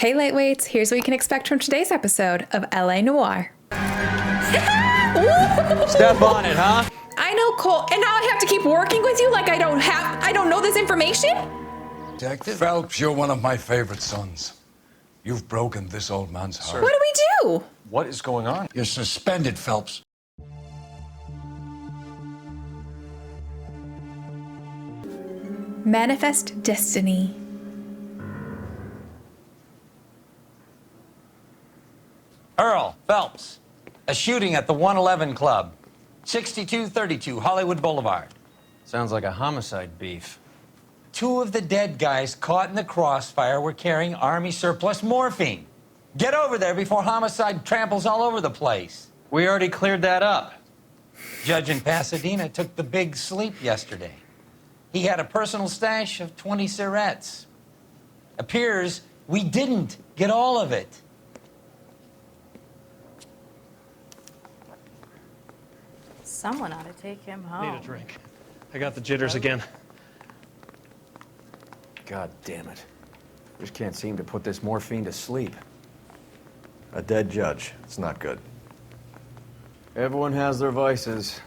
Hey lightweights, here's what you can expect from today's episode of LA Noire. Step on it, huh? I know, Cole, and now I have to keep working with you like I don't know this information? Detective Phelps, you're one of my favorite sons. You've broken this old man's heart. What do we do? What is going on? You're suspended, Phelps. Manifest destiny. Earl Phelps, a shooting at the 111 Club, 6232 Hollywood Boulevard. Sounds like a homicide beef. Two of the dead guys caught in the crossfire were carrying Army surplus morphine. Get over there before homicide tramples all over the place. We already cleared that up. Judge in Pasadena took the big sleep yesterday. He had a personal stash of 20 cigarettes. Appears we didn't get all of it. Someone ought to take him home. Need a drink. I got the jitters again. God damn it. Just can't seem to put this morphine to sleep. A dead judge. It's not good. Everyone has their vices.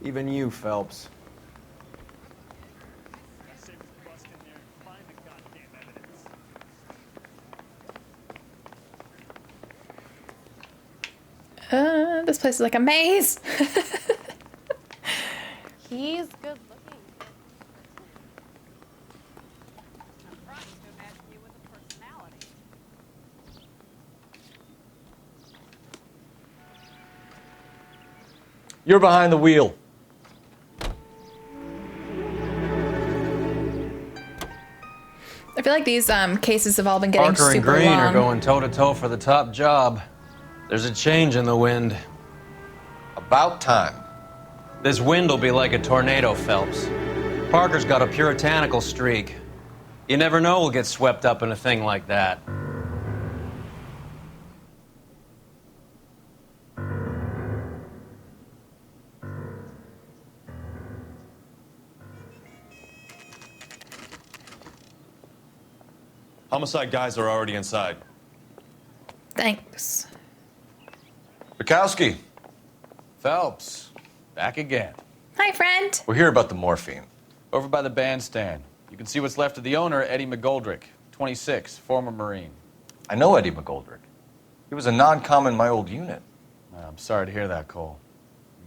Even you, Phelps. This place is like a maze. He's good looking. I'm surprised to imagine you with a personality. You're behind the wheel. I feel like these cases have all been getting Parker and super Green long. are going toe-to-toe for the top job. There's a change in the wind. About time. This wind will be like a tornado, Phelps. Parker's got a puritanical streak. You never know we'll get swept up in a thing like that. Homicide guys are already inside. Thanks. Bukowski, Phelps, back again. Hi, friend. we're here about the morphine. Over by the bandstand. You can see what's left of the owner, Eddie McGoldrick, 26, former Marine. I know Eddie McGoldrick. He was a non-com in my old unit. I'm sorry to hear that, Cole.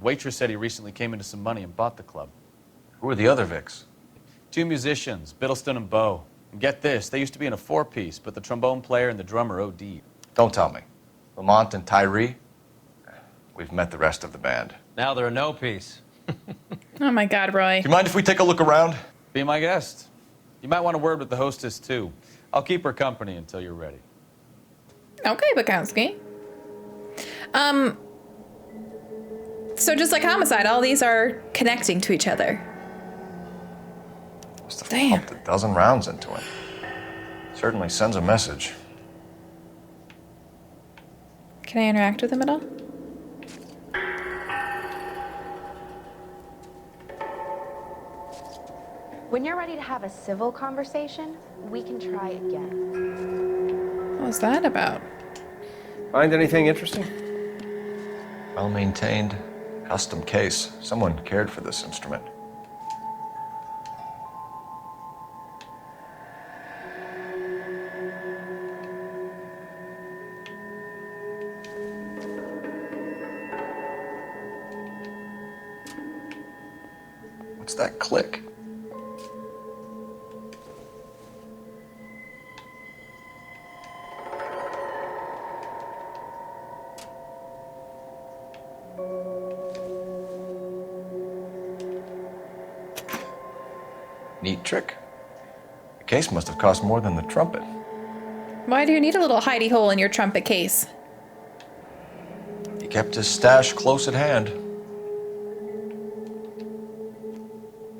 Waitress said he recently came into some money and bought the club. Who are the other Vics? Two musicians, Biddleston and Bow. And get this, they used to be in a four-piece, but the trombone player and the drummer OD'd. Don't tell me. Lamont and Tyree? We've met the rest of the band. Now they're a no-piece. Oh my God, Roy. Do you mind if we take a look around? Be my guest. You might want a word with the hostess, too. I'll keep her company until you're ready. Okay, Bukowski. So just like homicide, all these are connecting to each other. Must have Damn. pumped a dozen rounds into him. Certainly sends a message. Can I interact with him at all? When you're ready to have a civil conversation, we can try again. What was that about? Find anything interesting? Well-maintained, custom case. Someone cared for this instrument. What's that click? Neat trick. The case must have cost more than the trumpet. Why do you need a little hidey hole in your trumpet case? He kept his stash close at hand.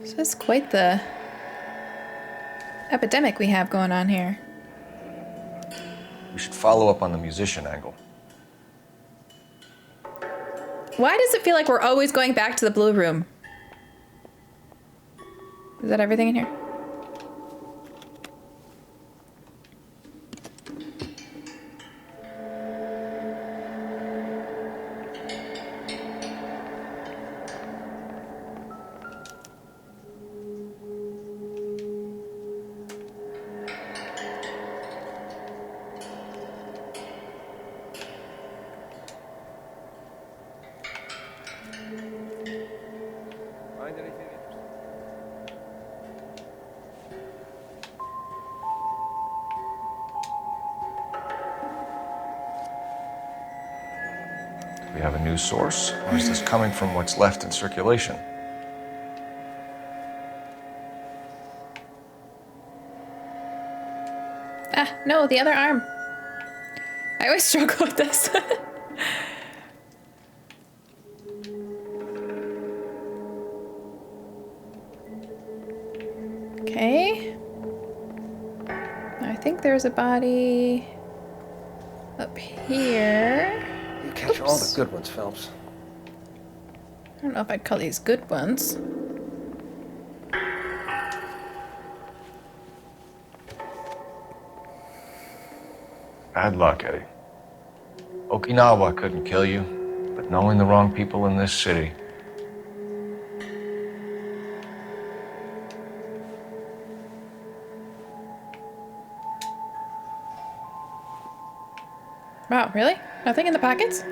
This is quite the epidemic we have going on here. We should follow up on the musician angle. Why does it feel like we're always going back to the blue room? Is that everything in here? we have a news source, or is this coming from what's left in circulation? Ah, no, the other arm. I always struggle with this. Okay. I think there's a body up here. You catch all the good ones, Phelps. I don't know if I'd call these good ones. Bad luck, Eddie. Okinawa couldn't kill you, but knowing the wrong people in this city. Wow, really? Nothing in the pockets?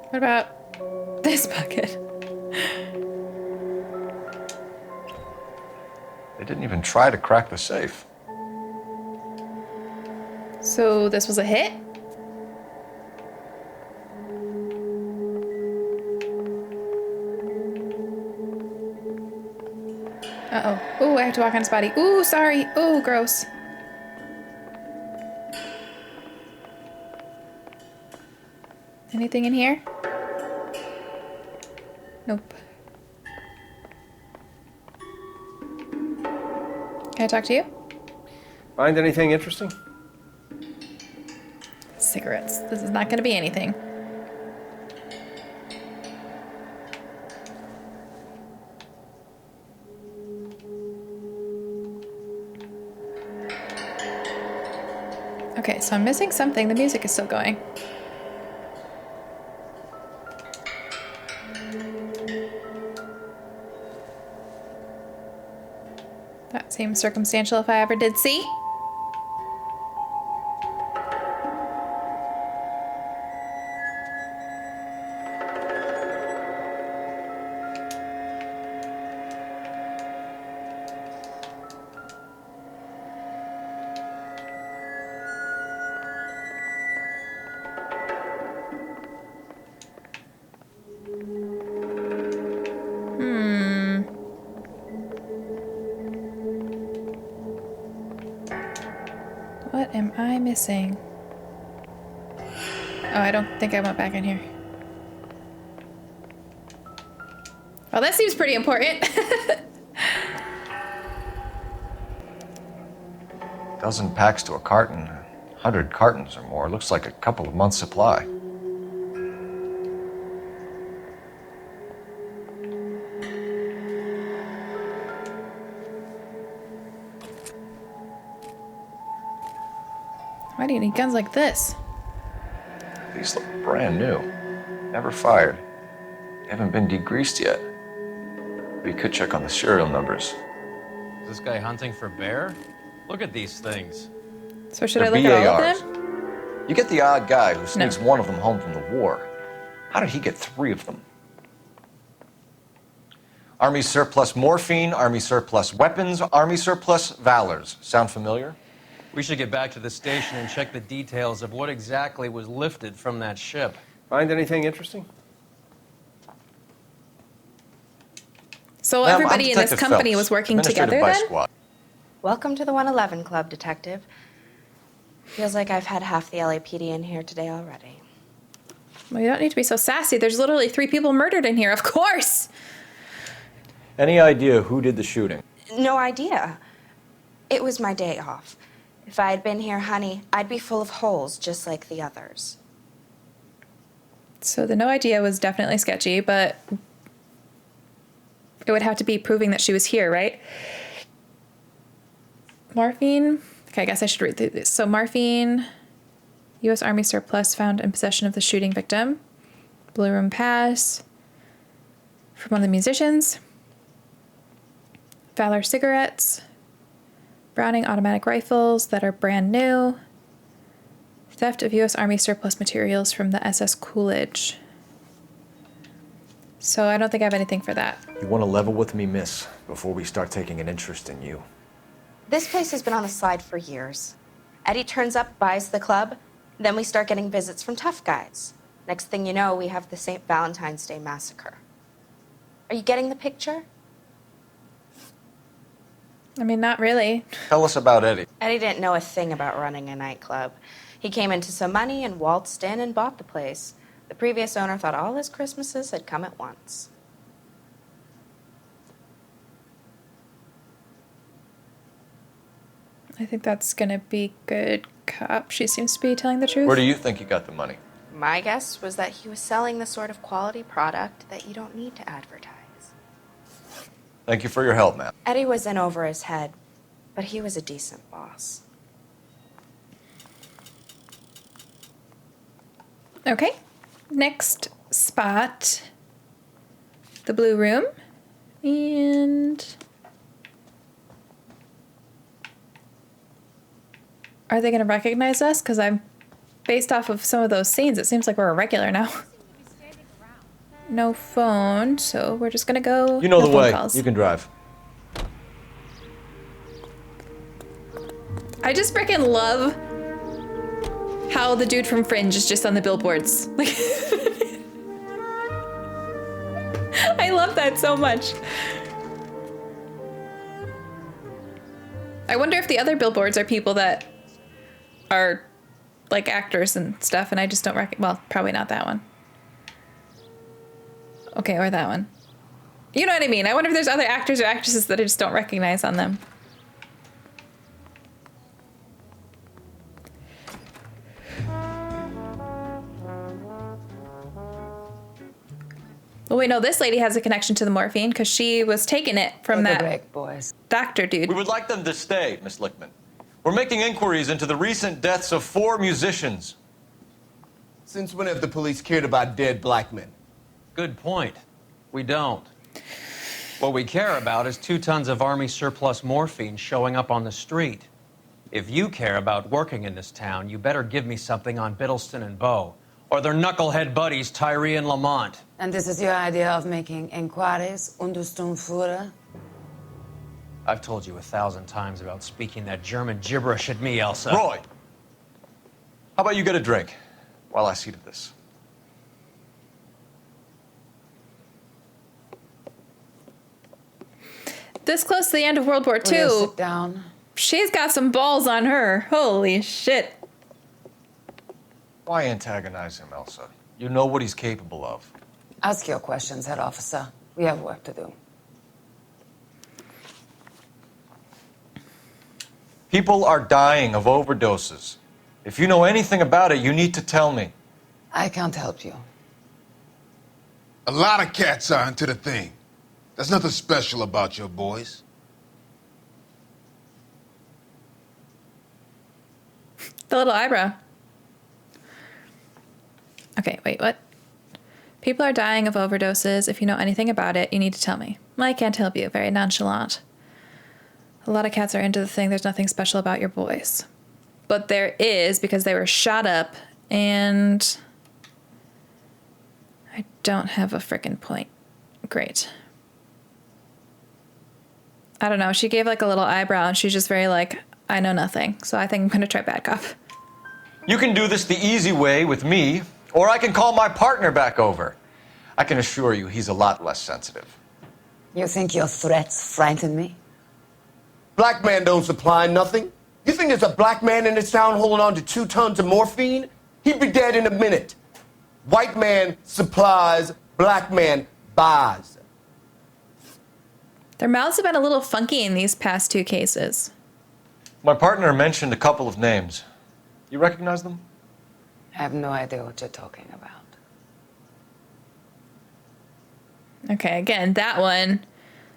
What about this bucket? They didn't even try to crack the safe. So this was a hit? Uh-oh. Ooh, I have to walk on his body. Ooh, sorry. Ooh, gross. Anything in here? Nope. Can I talk to you? Find anything interesting? Cigarettes. This is not going to be anything. Okay, so I'm missing something. The music is still going. That seems circumstantial if I ever did see. What am I missing? Oh, I don't think I went back in here. Well, that seems pretty important. Dozen packs to a carton, 100 cartons or more. Looks like a couple of months' supply. Why do you need guns like this? These look brand new. Never fired. They haven't been degreased yet. We could check on the serial numbers. Is this guy hunting for bear? Look at these things. So should I They're look at all of BARs. them? You get the odd guy who sneaks No. one of them home from the war. How did he get 3 of them? Army surplus morphine, Army surplus weapons, Army surplus valors. Sound familiar? We should get back to the station and check the details of what exactly was lifted from that ship. Find anything interesting? So Ma'am, everybody I'm in this Detective company Phelps, was working administrative together vice then? squad. Welcome to the 111 Club, Detective. Feels like I've had half the LAPD in here today already. Well, you don't need to be so sassy. There's literally 3 people murdered in here, of course. Any idea who did the shooting? No idea. It was my day off. If I had been here, honey, I'd be full of holes just like the others. So the no idea was definitely sketchy, but it would have to be proving that she was here, right? Morphine. Okay, I guess I should read through this. So morphine, U.S. Army surplus found in possession of the shooting victim. Blue Room Pass from one of the musicians. Valor cigarettes. Browning automatic rifles that are brand new. Theft of U.S. Army surplus materials from the SS Coolidge. So I don't think I have anything for that. You want to level with me, miss, before we start taking an interest in you. This place has been on the slide for years. Eddie turns up, buys the club, then we start getting visits from tough guys. Next thing you know, we have the St. Valentine's Day massacre. Are you getting the picture? I mean, not really. Tell us about Eddie. Eddie didn't know a thing about running a nightclub. He came into some money and waltzed in and bought the place. The previous owner thought all his Christmases had come at once. I think that's gonna be good cop. She seems to be telling the truth. Where do you think he got the money? My guess was that he was selling the sort of quality product that you don't need to advertise. Thank you for your help, ma'am. Eddie was in over his head, but he was a decent boss. Okay. Next spot. The blue room. And... are they going to recognize us? Because I'm... based off of some of those scenes, it seems like we're a regular now. No phone, so we're just going to go... You know no the phone way. calls. You can drive. I just freaking love how the dude from Fringe is just on the billboards. Like, I love that so much. I wonder if the other billboards are people that are like actors and stuff, and I just don't well, probably not that one. Okay, or that one. You know what I mean? I wonder if there's other actors or actresses that I just don't recognize on them. Well, wait, no, this lady has a connection to the morphine because she was taking it from that doctor dude. We would like them to stay, Miss Lickman. We're making inquiries into the recent deaths of 4 musicians. Since when have the police cared about dead black men? Good point. We don't. What we care about is 2 tons of Army surplus morphine showing up on the street. If you care about working in this town, you better give me something on Biddleston and Bow, or their knucklehead buddies Tyree and Lamont. And this is your idea of making inquiries, Unterstundenführer? I've told you 1,000 times about speaking that German gibberish at me, Elsa. Roy, how about you get a drink while I see to this? This close to the end of World War Will you II, sit down? she's got some balls on her. Holy shit. Why antagonize him, Elsa? You know what he's capable of. Ask your questions, head officer. We have work to do. People are dying of overdoses. If you know anything about it, you need to tell me. I can't help you. A lot of cats are into the thing. There's nothing special about your boys. The little eyebrow. Okay, wait, what? People are dying of overdoses. If you know anything about it, you need to tell me. I can't help you. Very nonchalant. A lot of cats are into the thing. There's nothing special about your boys. But there is, because they were shot up, and I don't have a frickin' point. Great. I don't know. She gave like a little eyebrow, and she's just very like, I know nothing. So I think I'm going to try bad cop. You can do this the easy way with me, or I can call my partner back over. I can assure you he's a lot less sensitive. You think your threats frighten me? Black man don't supply nothing. You think there's a black man in this town holding on to 2 tons of morphine? He'd be dead in a minute. White man supplies, black man buys. Their mouths have been a little funky in these past 2 cases. My partner mentioned a couple of names. You recognize them? I have no idea what you're talking about. Okay, again, that one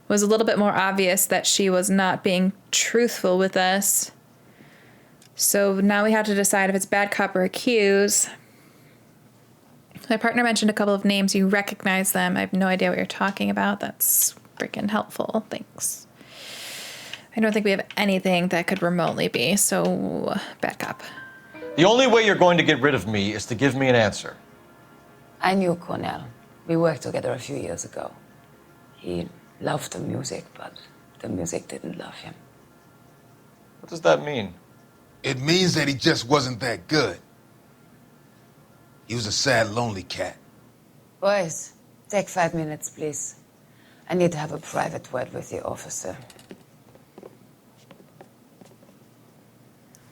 was a little bit more obvious that she was not being truthful with us. So now we have to decide if it's bad cop or accuse. My partner mentioned a couple of names. You recognize them. I have no idea what you're talking about. That's freaking helpful. Thanks. I don't think we have anything that could remotely be, so bad cop. The only way you're going to get rid of me is to give me an answer. I knew Cornell. We worked together a few years ago. He loved the music, but the music didn't love him. What does that mean? It means that he just wasn't that good. He was a sad, lonely cat. Boys, take 5 minutes, please. I need to have a private word with the officer.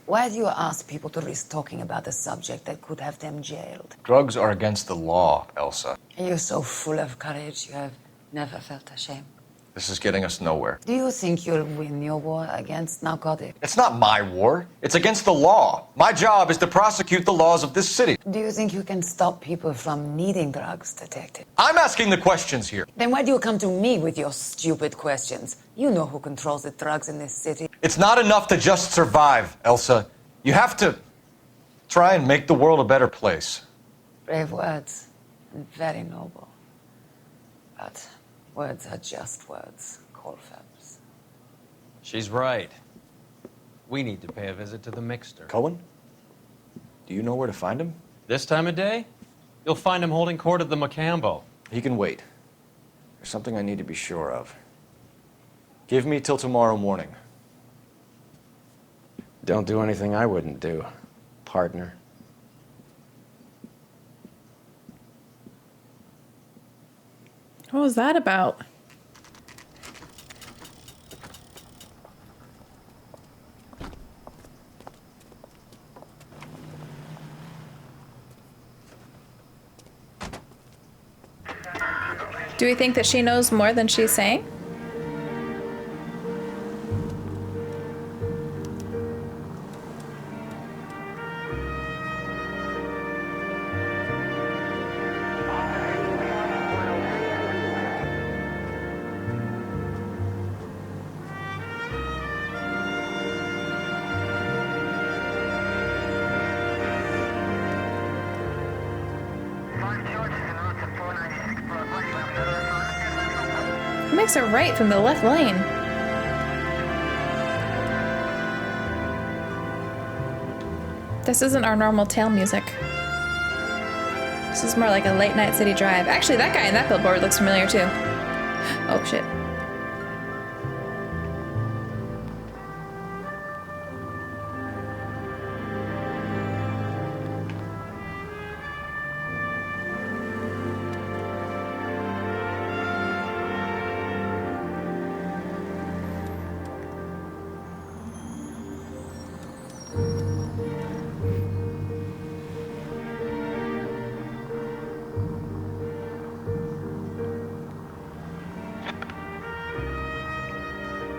Why do you ask people to risk talking about a subject that could have them jailed? Drugs are against the law, Elsa. And you're so full of courage, you have never felt ashamed. This is getting us nowhere. Do you think you'll win your war against narcotics? It's not my war. It's against the law. My job is to prosecute the laws of this city. Do you think you can stop people from needing drugs, detective? I'm asking the questions here. Then why do you come to me with your stupid questions? You know who controls the drugs in this city. It's not enough to just survive, Elsa. You have to try and make the world a better place. Brave words, and very noble. But words are just words, Colfax. She's right. We need to pay a visit to the Mixter. Cohen? Do you know where to find him? This time of day? You'll find him holding court at the Macambo. He can wait. There's something I need to be sure of. Give me till tomorrow morning. Don't do anything I wouldn't do, partner. What was that about? Do we think that she knows more than she's saying? It makes a right from the left lane. This isn't our normal tail music. This is more like a late night city drive. Actually, that guy in that billboard looks familiar too. Oh shit.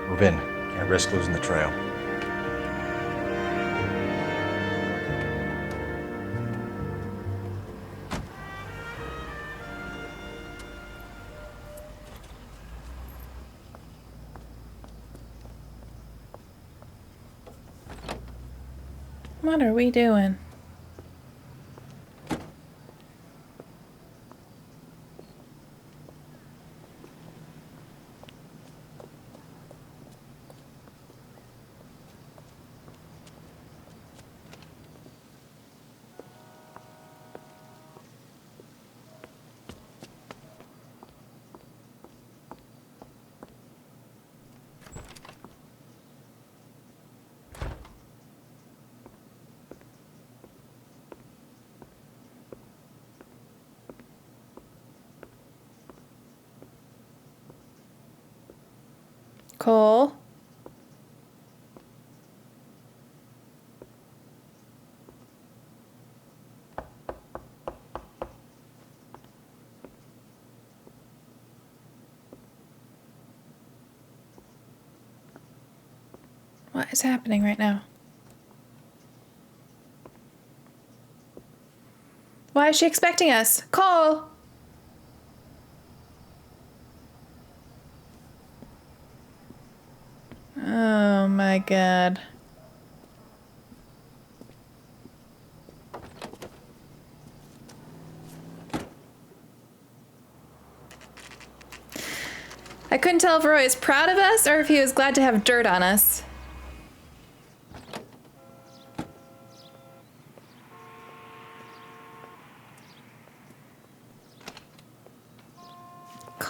Move in. Can't risk losing the trail. What are we doing? Cole? What is happening right now? Why is she expecting us? Cole! Oh my god. I couldn't tell if Roy is proud of us or if he was glad to have dirt on us.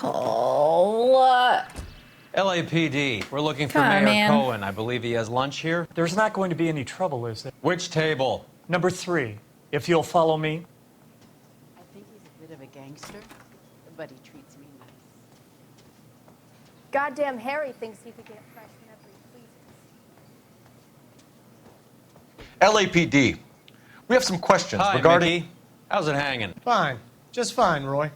Cole. LAPD, we're looking for Come on, Mayor man. Cohen. I believe he has lunch here. There's not going to be any trouble, is there? Which table? Number 3, if you'll follow me. I think he's a bit of a gangster, but he treats me nice. Goddamn Harry thinks he could get fresh whenever he pleases. LAPD. We have some questions Hi, regarding. Mickey. How's it hanging? Fine. Just fine, Roy.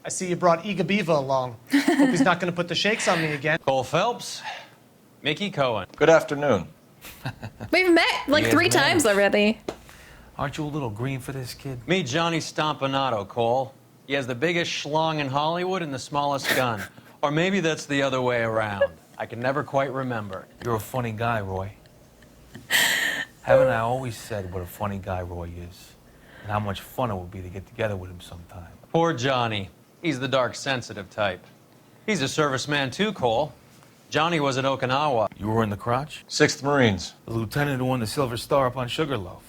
I see you brought Iga Beaver along. Hope he's not going to put the shakes on me again. Cole Phelps, Mickey Cohen. Good afternoon. We've met like Yes, 3 ma'am. times already. Aren't you a little green for this kid? Meet Johnny Stompanato, Cole. He has the biggest schlong in Hollywood and the smallest gun. Or maybe that's the other way around. I can never quite remember. You're a funny guy, Roy. Haven't I always said what a funny guy Roy is? And how much fun it would be to get together with him sometime. Poor Johnny. He's the dark, sensitive type. He's a serviceman too, Cole. Johnny was at Okinawa. You were in the crotch? 6th Marines. The lieutenant who won the Silver Star up on Sugarloaf.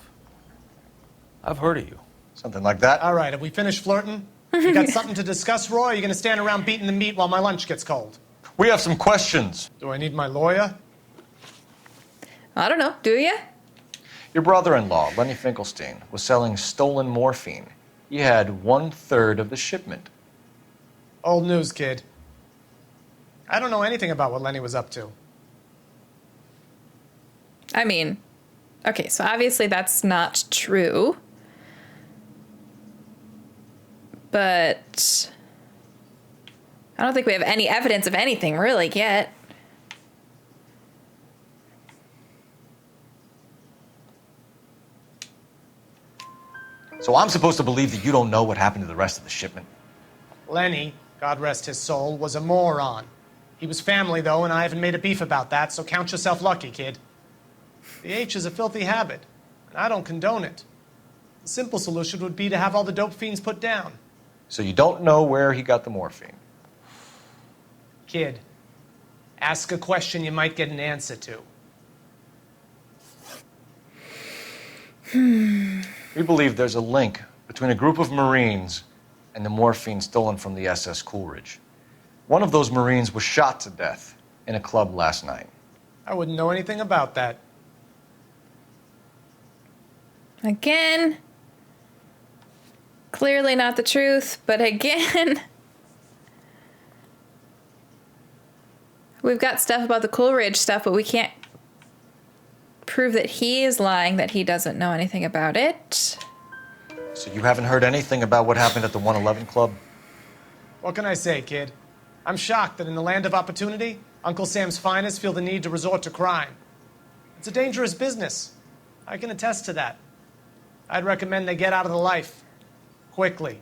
I've heard of you. Something like that. All right, have we finished flirting? You got something to discuss, Roy? Or are you going to stand around beating the meat while my lunch gets cold? We have some questions. Do I need my lawyer? I don't know. Do you? Your brother-in-law, Lenny Finkelstein, was selling stolen morphine. He had 1/3 of the shipment. Old news, kid. I don't know anything about what Lenny was up to. I mean, okay, so obviously that's not true. But I don't think we have any evidence of anything really yet. So I'm supposed to believe that you don't know what happened to the rest of the shipment? Lenny, God rest his soul, was a moron. He was family, though, and I haven't made a beef about that, so count yourself lucky, kid. The H is a filthy habit, and I don't condone it. The simple solution would be to have all the dope fiends put down. So you don't know where he got the morphine? Kid, ask a question you might get an answer to. We believe there's a link between a group of Marines and the morphine stolen from the SS Coolidge. One of those Marines was shot to death in a club last night. I wouldn't know anything about that. Again, clearly not the truth, but again, we've got stuff about the Coolidge stuff, but we can't prove that he is lying, that he doesn't know anything about it. So you haven't heard anything about what happened at the 111 Club? What can I say, kid? I'm shocked that in the land of opportunity, Uncle Sam's finest feel the need to resort to crime. It's a dangerous business. I can attest to that. I'd recommend they get out of the life. Quickly.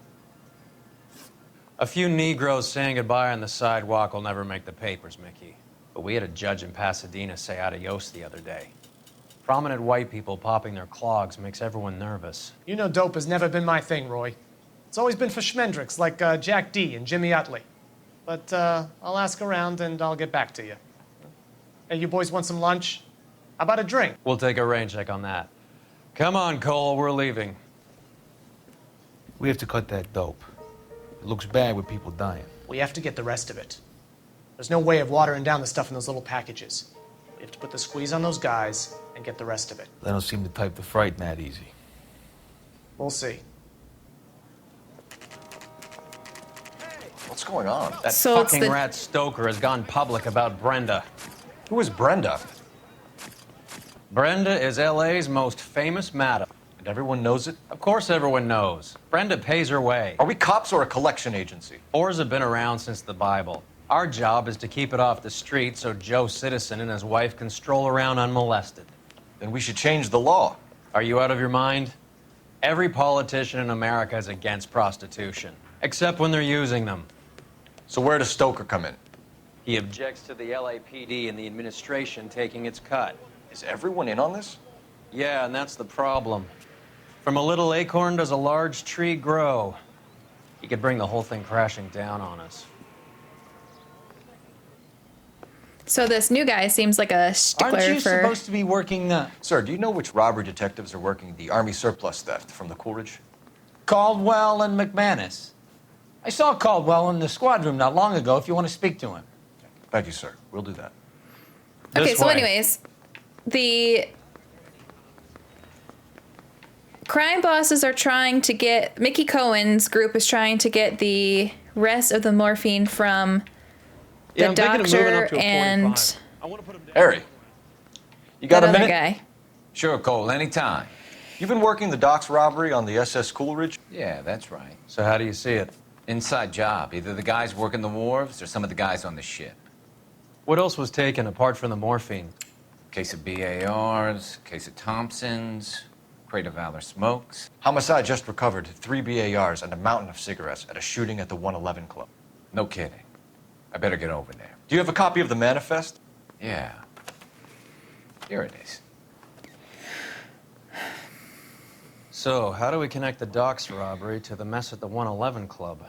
A few Negroes saying goodbye on the sidewalk will never make the papers, Mickey. But we had a judge in Pasadena say adios the other day. Prominent white people popping their clogs makes everyone nervous. You know dope has never been my thing, Roy. It's always been for schmendricks like Jack D. and Jimmy Utley. But I'll ask around and I'll get back to you. Hey, you boys want some lunch? How about a drink? We'll take a rain check on that. Come on, Cole, we're leaving. We have to cut that dope. It looks bad with people dying. We have to get the rest of it. There's no way of watering down the stuff in those little packages. We have to put the squeeze on those guys and get the rest of it. They don't seem the type to frighten that easy. We'll see. What's going on? That So it's fucking the- rat Stoker has gone public about Brenda. Who is Brenda? Brenda is LA's most famous madam. And everyone knows it? Of course everyone knows. Brenda pays her way. Are we cops or a collection agency? Whores have been around since the Bible. Our job is to keep it off the street so Joe Citizen and his wife can stroll around unmolested. Then we should change the law. Are you out of your mind? Every politician in America is against prostitution, except when they're using them. So where does Stoker come in? He objects to the LAPD and the administration taking its cut. Is everyone in on this? Yeah, and that's the problem. From a little acorn does a large tree grow. He could bring the whole thing crashing down on us. So this new guy seems like a stickler Aren't you for... supposed to be working Sir, do you know which robbery detectives are working the Army surplus theft from the Coolidge? Caldwell and McManus? I saw Caldwell in the squad room not long ago if you want to speak to him. Thank you, sir. We'll do that. Okay, This so way. anyways, the crime bosses are trying to get, Mickey Cohen's group is trying to get the rest of the morphine from the Yeah, I'm thinking of moving doctor up to a and 45. Harry, you got that a other minute? guy. Sure, Cole, anytime. You've been working the docks robbery on the SS Coolidge? Yeah, that's right. So how do you see it? Inside job. Either the guys working the wharves or some of the guys on the ship. What else was taken apart from the morphine? Case of BARs, case of Thompsons, crate of Valor smokes. Homicide just recovered 3 BARs and a mountain of cigarettes at a shooting at the 111 Club. No kidding. I better get over there. Do you have a copy of the manifest? Yeah. Here it is. So, how do we connect the docks robbery to the mess at the 111 Club?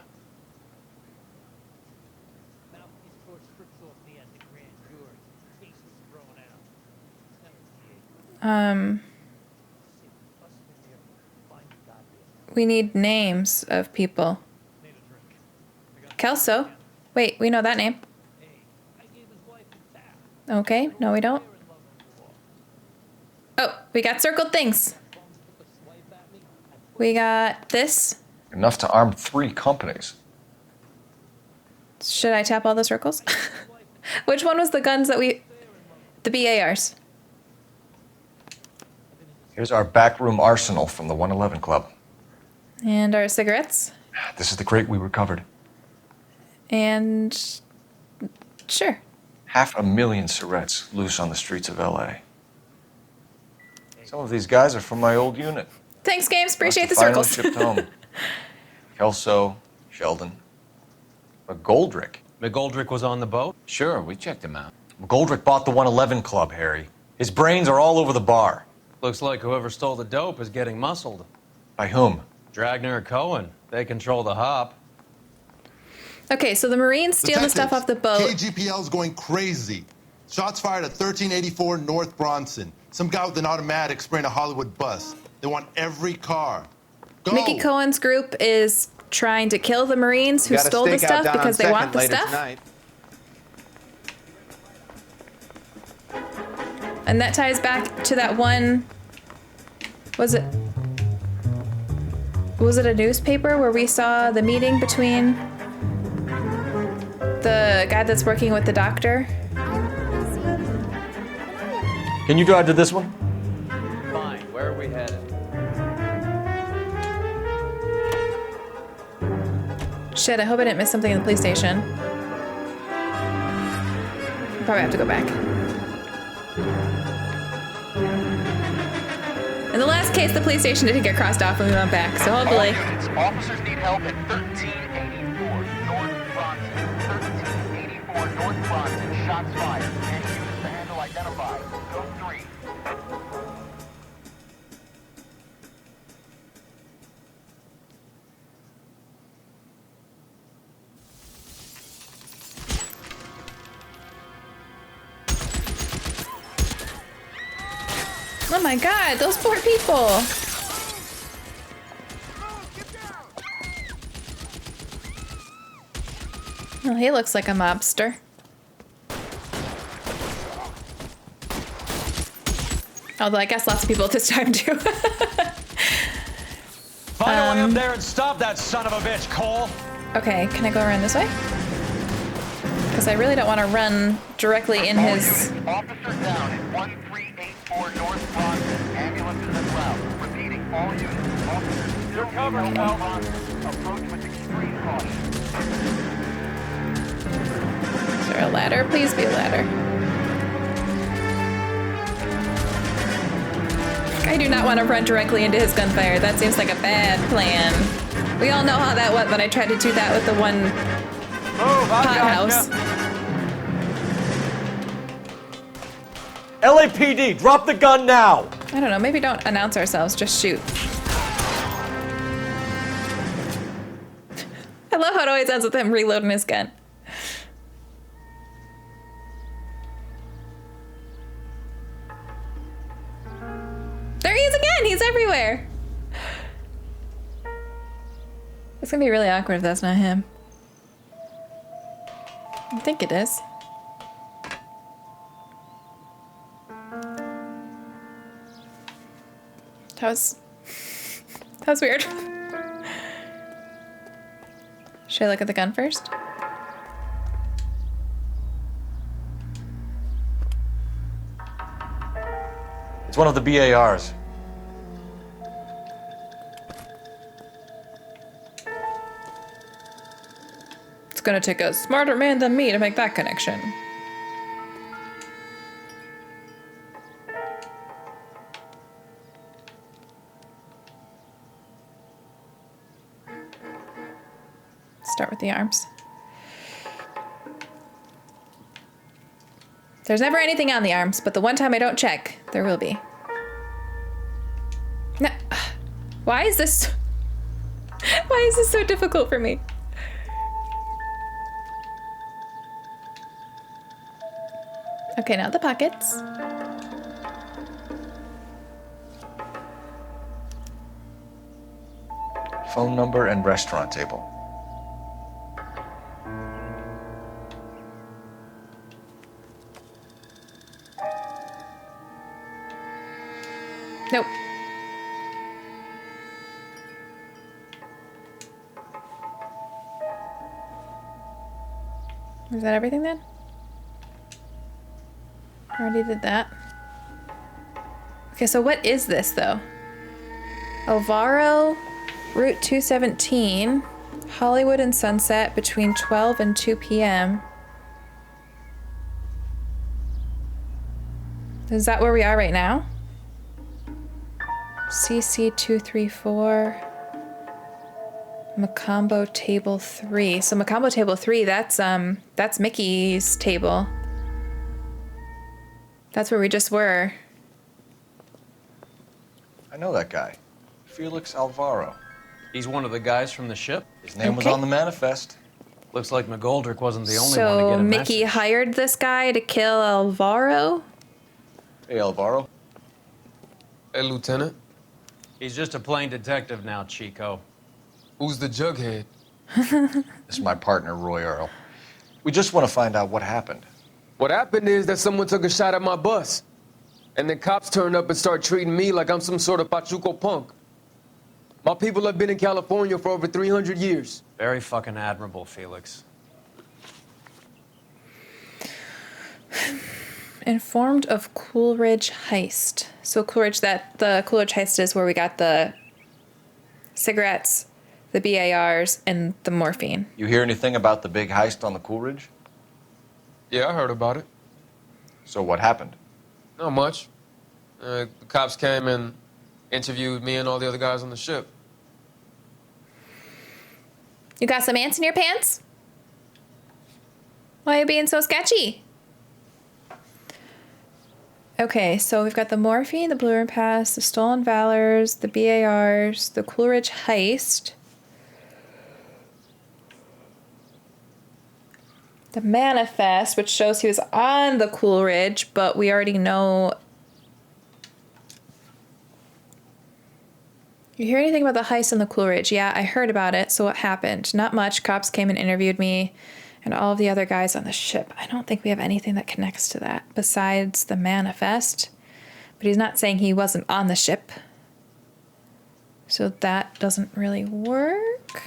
We need names of people. Kelso. Wait, we know that name. Okay, no we don't. Oh, we got circled things. We got this. Enough to arm 3 companies. Should I tap all the circles? Which one was the guns that we... The BARs. Here's our backroom arsenal from the 111 Club. And our cigarettes. This is the crate we recovered. And... Sure. 500,000 cigarettes loose on the streets of LA. Some of these guys are from my old unit. Thanks, games. Appreciate the Finally circles. shipped home. Kelso, Sheldon, McGoldrick. McGoldrick was on the boat? Sure, we checked him out. McGoldrick bought the 111 Club, Harry. His brains are all over the bar. Looks like whoever stole the dope is getting muscled. By whom? Dragner or Cohen. They control the hop. Okay, so the Marines steal the stuff off the boat. KGPL's going crazy. Shots fired at 1384 North Bronson. Some guy with an automatic spraying a Hollywood bus. They want every car. Go. Mickey Cohen's group is trying to kill the Marines who stole the stuff because they want the stuff. Tonight. And that ties back to that one... Was it a newspaper where we saw the meeting between the guy that's working with the doctor? Can you drive to this one? Fine. Where are we headed? Shit, I hope I didn't miss something in the police station. Probably have to go back. In the last case, the police station didn't get crossed off when we went back, so hopefully... Officers need help at 1384 North Bronson. 1384 North Bronson. Shots fired. Any users to handle identified. Go 3. Oh my god, those poor people! Well, he looks like a mobster. Although I guess lots of people at this time do. Find a way up there and stop that son of a bitch, Cole! Okay, can I go around this way? Because I really don't want to run directly in his... Officers down at 1384 North Bronson. Ambulances en route. Repeating, all units. Officers still covered. Approach with extreme caution. Is there a ladder? Please be a ladder. I do not want to run directly into his gunfire. That seems like a bad plan. We all know how that went when I tried to do that with the one pot house. LAPD, drop the gun now! I don't know, maybe don't announce ourselves, just shoot. I love how it always ends with him reloading his gun. There he is again! He's everywhere! It's gonna be really awkward if that's not him. I think it is. That was weird. Should I look at the gun first? It's one of the BARs. It's gonna take a smarter man than me to make that connection. Start with the arms. There's never anything on the arms, but the one time I don't check, there will be. No. Why is this so difficult for me? Okay, now the pockets. Phone number and restaurant table. Nope. Is that everything then? Already did that. Okay, so what is this though? Alvaro, Route 217, Hollywood and Sunset between 12 and 2 p.m. Is that where we are right now? CC234. Macombo Table 3. So Macombo Table 3, that's Mickey's table. That's where we just were. I know that guy. Felix Alvaro. He's one of the guys from the ship? His name was on the manifest. Looks like McGoldrick wasn't the only one to So get a Mickey message. hired this guy to kill Alvaro? Hey, Alvaro. Hey, Lieutenant. He's just a plain detective now, Chico. Who's the jughead? This is my partner, Roy Earl. We just want to find out what happened. What happened is that someone took a shot at my bus. And then cops turned up and started treating me like I'm some sort of Pachuco punk. My people have been in California for over 300 years. Very fucking admirable, Felix. Informed of Coolidge heist. So Coolidge, the Coolidge heist is where we got the cigarettes, the BARs, and the morphine. You hear anything about the big heist on the Coolidge? Yeah, I heard about it. So what happened? Not much. The cops came and interviewed me and all the other guys on the ship. You got some ants in your pants? Why are you being so sketchy? Okay, so we've got the morphine, the Blue Room Pass, the Stolen Valors, the BARs, the Coolidge heist, the manifest, which shows he was on the Coolidge, but we already know. You hear anything about the heist on the Coolidge? Yeah, I heard about it. So what happened? Not much. Cops came and interviewed me and all of the other guys on the ship. I don't think we have anything that connects to that besides the manifest. But he's not saying he wasn't on the ship. So that doesn't really work.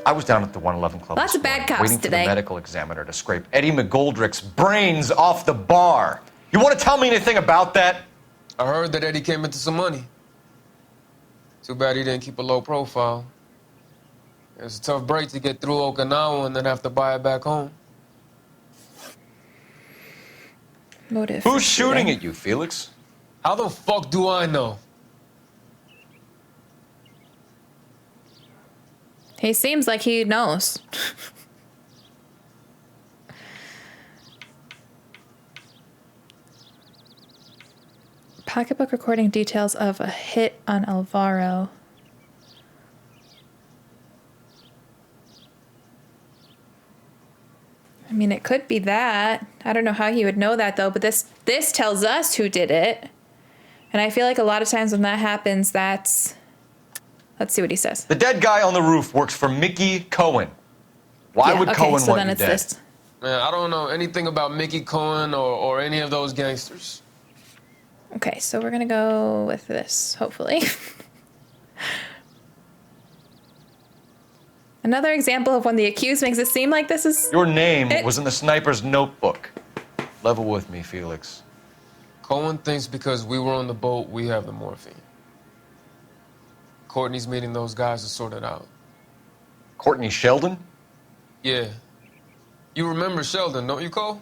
I was down at the 111 Club Lots this of bad morning, cops waiting today. for the medical examiner to scrape Eddie McGoldrick's brains off the bar. You want to tell me anything about that? I heard that Eddie came into some money. Too bad he didn't keep a low profile. It's a tough break to get through Okinawa and then have to buy it back home. Motive. Who's shooting at you, Felix? How the fuck do I know? He seems like he knows. Pocketbook recording details of a hit on Alvaro. I mean, it could be that. I don't know how he would know that, though, but this tells us who did it. And I feel like a lot of times when that happens, that's Let's see what he says. The dead guy on the roof works for Mickey Cohen. Why Yeah, would okay, Cohen so want then you it's dead? this. Man, I don't know anything about Mickey Cohen or any of those gangsters. Okay, so we're gonna go with this, hopefully. Another example of when the accused makes it seem like this is... Your name was in the sniper's notebook. Level with me, Felix. Cohen thinks because we were on the boat, we have the morphine. Courtney's meeting those guys to sort it out. Courtney Sheldon? Yeah. You remember Sheldon, don't you, Cole?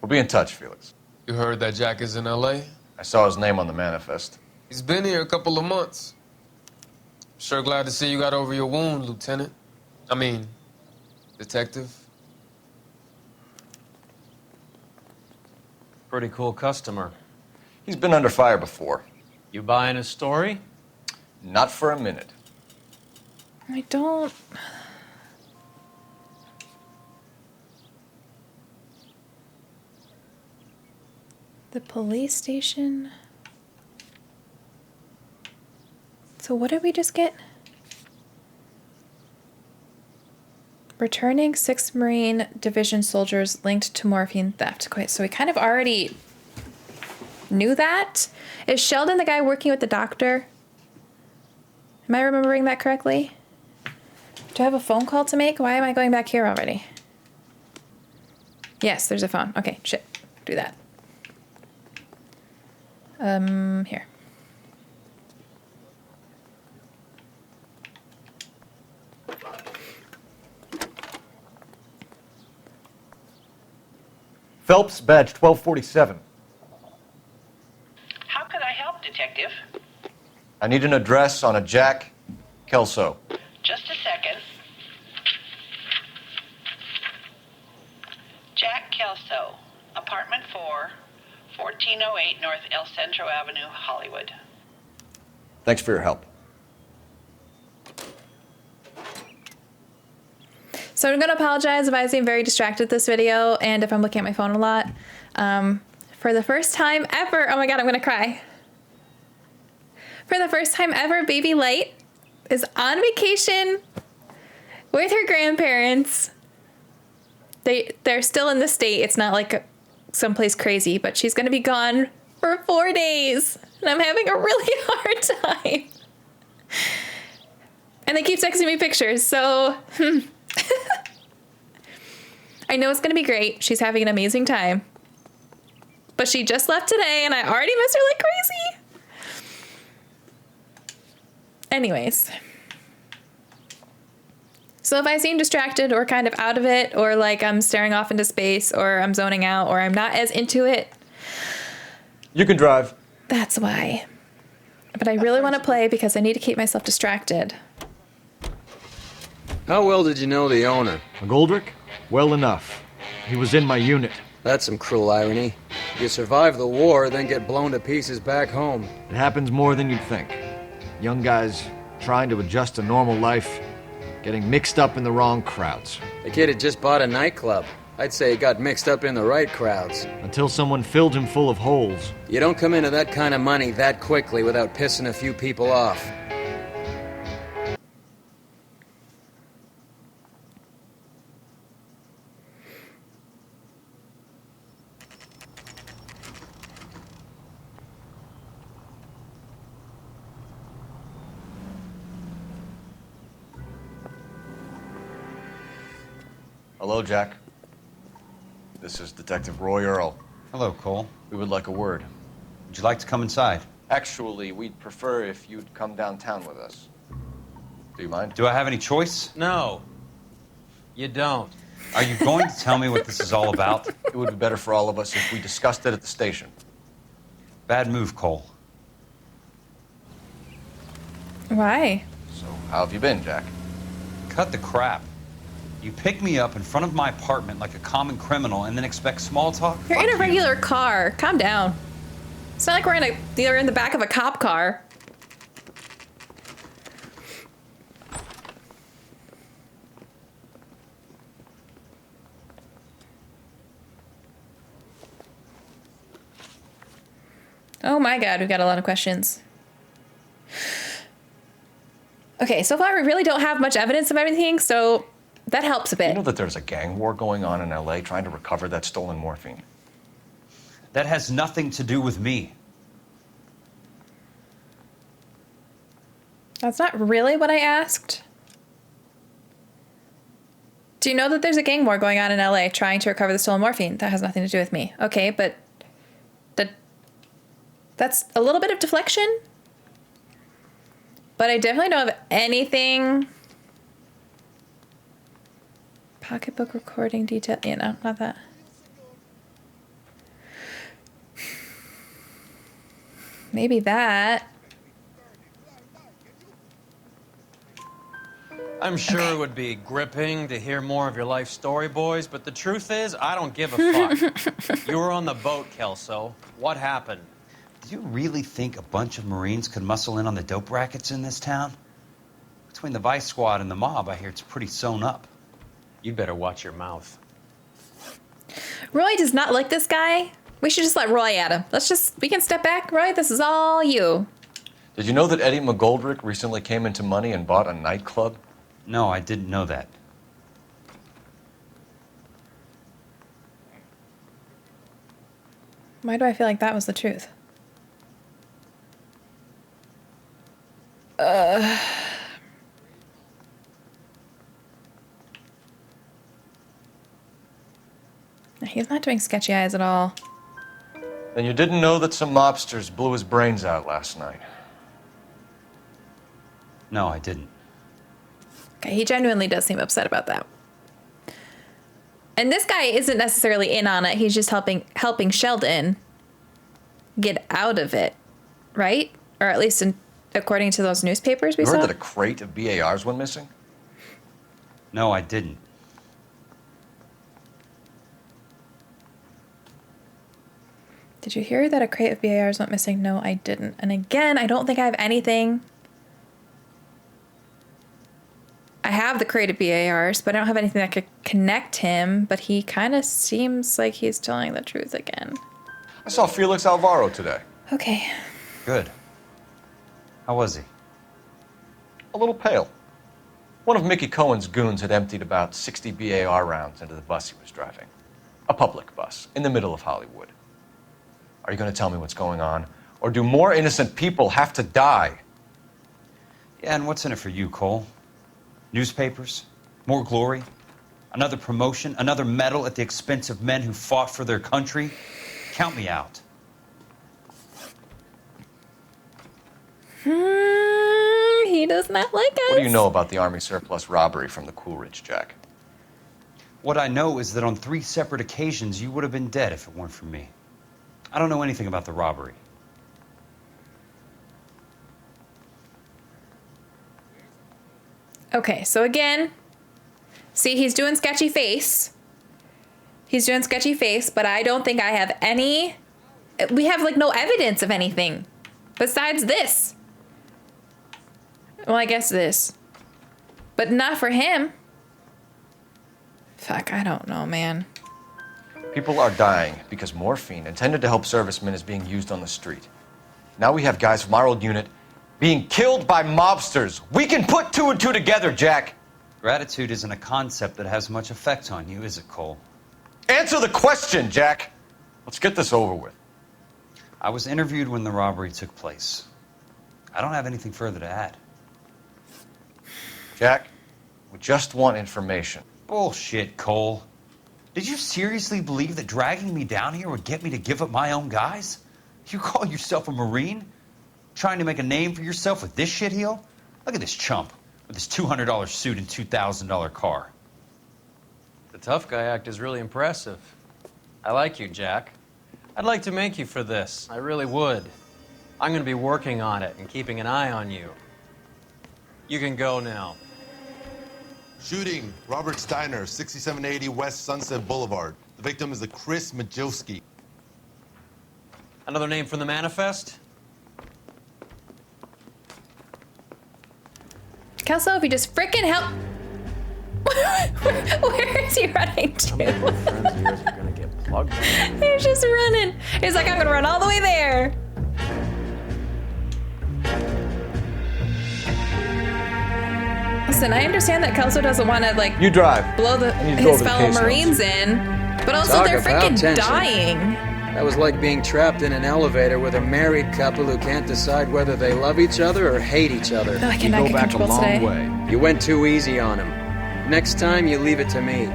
We'll be in touch, Felix. You heard that Jack is in L.A.? I saw his name on the manifest. He's been here a couple of months. Sure glad to see you got over your wound, Lieutenant. I mean, Detective. Pretty cool customer. He's been under fire before. You buying his story? Not for a minute. I don't... The police station? So what did we just get? Returning 6 Marine Division soldiers linked to morphine theft. Okay, so we kind of already knew that. Is Sheldon the guy working with the doctor? Am I remembering that correctly? Do I have a phone call to make? Why am I going back here already? Yes, there's a phone. Okay, shit. Do that. Here. Phelps, badge 1247. How could I help, Detective? I need an address on a Jack Kelso. Just a second. Jack Kelso, apartment 4, 1408 North El Centro Avenue, Hollywood. Thanks for your help. So I'm going to apologize if I seem very distracted this video and if I'm looking at my phone a lot. For the first time ever, oh my God, I'm going to cry. For the first time ever, baby Light is on vacation with her grandparents. They're still in the state. It's not like someplace crazy, but she's going to be gone for 4 days. And I'm having a really hard time. And they keep texting me pictures, so... I know it's going to be great. She's having an amazing time. But she just left today, and I already miss her like crazy. Anyways. So if I seem distracted or kind of out of it, or like I'm staring off into space, or I'm zoning out, or I'm not as into it, you can drive. That's why. But I really want to play because I need to keep myself distracted. How well did you know the owner? McGoldrick? Well enough. He was in my unit. That's some cruel irony. You survive the war, then get blown to pieces back home. It happens more than you'd think. Young guys trying to adjust to normal life, getting mixed up in the wrong crowds. The kid had just bought a nightclub. I'd say he got mixed up in the right crowds. Until someone filled him full of holes. You don't come into that kind of money that quickly without pissing a few people off. Hello, Jack. This is Detective Roy Earl. Hello, Cole. We would like a word. Would you like to come inside? Actually, we'd prefer if you'd come downtown with us. Do you mind? Do I have any choice? No. You don't. Are you going to tell me what this is all about? It would be better for all of us if we discussed it at the station. Bad move, Cole. Why? So, how have you been, Jack? Cut the crap. You pick me up in front of my apartment like a common criminal and then expect small talk? You're in a regular car. Calm down. It's not like you're in the back of a cop car. Oh my God, we've got a lot of questions. Okay, so far we really don't have much evidence of anything, so that helps a bit. You know that there's a gang war going on in LA trying to recover that stolen morphine? That has nothing to do with me. That's not really what I asked. Do you know that there's a gang war going on in LA trying to recover the stolen morphine? That has nothing to do with me. Okay, but that's a little bit of deflection. But I definitely don't have anything. Pocketbook recording detail. You know, not that. Maybe that. I'm sure it would be gripping to hear more of your life story, boys, but the truth is, I don't give a fuck. You were on the boat, Kelso. What happened? Do you really think a bunch of Marines could muscle in on the dope rackets in this town? Between the Vice Squad and the mob, I hear it's pretty sewn up. You'd better watch your mouth. Roy does not like this guy. We should just let Roy at him. We can step back. Roy, this is all you. Did you know that Eddie McGoldrick recently came into money and bought a nightclub? No, I didn't know that. Why do I feel like that was the truth? He's not doing sketchy eyes at all. Then you didn't know that some mobsters blew his brains out last night? No, I didn't. Okay, he genuinely does seem upset about that. And this guy isn't necessarily in on it. He's just helping Sheldon get out of it, right? Or at least according to those newspapers we You saw. heard that a crate of BARs went missing? No, I didn't. Did you hear that a crate of BARs went missing? No, I didn't. And again, I don't think I have anything. I have the crate of BARs, but I don't have anything that could connect him. But he kind of seems like he's telling the truth again. I saw Felix Alvaro today. Okay. Good. How was he? A little pale. One of Mickey Cohen's goons had emptied about 60 BAR rounds into the bus he was driving. A public bus in the middle of Hollywood. Are you going to tell me what's going on? Or do more innocent people have to die? Yeah, and what's in it for you, Cole? Newspapers? More glory? Another promotion? Another medal at the expense of men who fought for their country? Count me out. He does not like us. What do you know about the Army surplus robbery from the Coolidge, Jack? What I know is that on 3 separate occasions, you would have been dead if it weren't for me. I don't know anything about the robbery. Okay, so again, see, he's doing sketchy face. He's doing sketchy face, but I don't think I have any... We have, like, no evidence of anything besides this. Well, I guess this. But not for him. Fuck, I don't know, man. People are dying because morphine intended to help servicemen is being used on the street. Now we have guys from our old unit being killed by mobsters. We can put 2 and 2 together, Jack. Gratitude isn't a concept that has much effect on you, is it, Cole? Answer the question, Jack. Let's get this over with. I was interviewed when the robbery took place. I don't have anything further to add. Jack, we just want information. Bullshit, Cole. Did you seriously believe that dragging me down here would get me to give up my own guys? You call yourself a Marine? Trying to make a name for yourself with this shitheel? Look at this chump with his $200 suit and $2,000 car. The tough guy act is really impressive. I like you, Jack. I'd like to make you for this. I really would. I'm going to be working on it and keeping an eye on you. You can go now. Shooting, Robert Steiner, 6780 West Sunset Boulevard. The victim is a Chris Majowski. Another name from the manifest? Kelso, if you just frickin' help... Where is he running to? Friends of yours are gonna get plugged. He's just running. He's like, I'm gonna run all the way there. Listen, I understand that Kelso doesn't want to, like, You drive. blow I need to go his over the fellow case Marines in, but also Talk they're about freaking tension. dying. That was like being trapped in an elevator with a married couple who can't decide whether they love each other or hate each other. Oh, I cannot you get go back a comfortable long today. way. You went too easy on him. Next time, you leave it to me.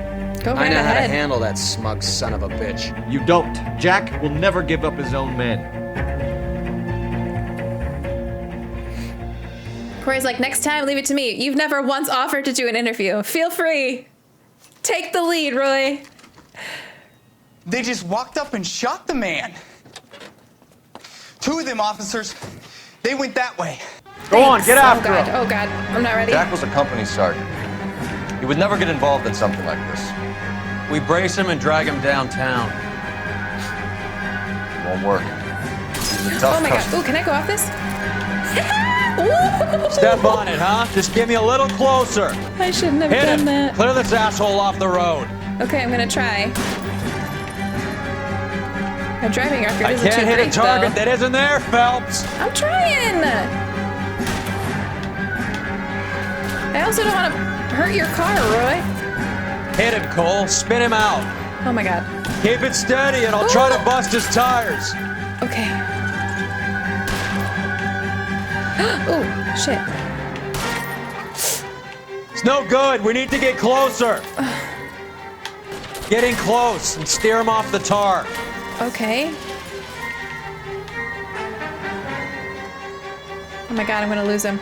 Go I right know how to ahead. handle that smug son of a bitch. You don't. Jack will never give up his own men. Corey's like, next time, leave it to me. You've never once offered to do an interview. Feel free. Take the lead, Roy. They just walked up and shot the man. 2 of them officers, they went that way. Go on, get after God. him. Oh, God. I'm not ready. Jack was a company sergeant. He would never get involved in something like this. We brace him and drag him downtown. It won't work. He's a tough Oh, my God. customer. Ooh, can I go off this? Step on it, huh? Just get me a little closer. I shouldn't have Hit done him. that. Clear this asshole off the road. Okay, I'm going to try. My driving record I isn't can't too hit great, a target though. that isn't there, Phelps. I'm trying. I also don't want to hurt your car, Roy. Hit him, Cole. Spin him out. Oh, my God. Keep it steady, and I'll try to bust his tires. Okay. Oh, shit. It's no good. We need to get closer. Getting close and steer him off the tar. Okay. Oh my God, I'm gonna lose him.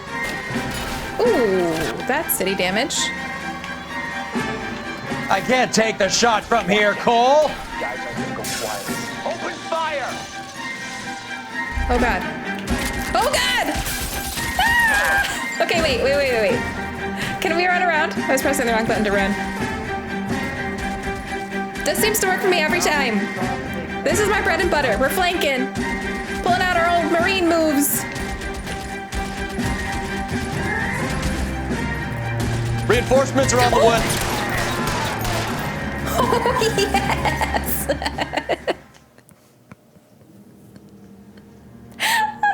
Ooh, that's city damage. I can't take the shot from here, Cole. Guys are gonna go quiet. Open fire! Oh God. Oh God! Ah! Okay, wait. Can we run around? I was pressing the wrong button to run. This seems to work for me every time. This is my bread and butter. We're flanking. Pulling out our old Marine moves. Reinforcements are on the way. Oh, yes!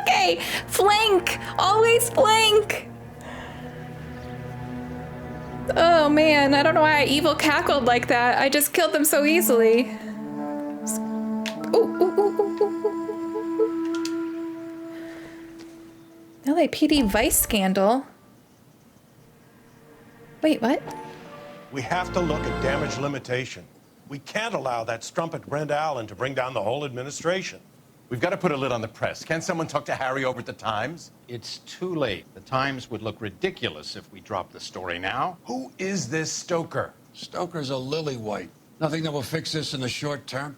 Okay, flank! Always flank! Oh man, I don't know why I evil cackled like that. I just killed them so easily. LAPD vice scandal. Wait, what? We have to look at damage limitation. We can't allow that strumpet Brent Allen to bring down the whole administration. We've got to put a lid on the press. Can someone talk to Harry over at the Times? It's too late. The Times would look ridiculous if we dropped the story now. Who is this Stoker? Stoker's a lily-white. Nothing that will fix this in the short term?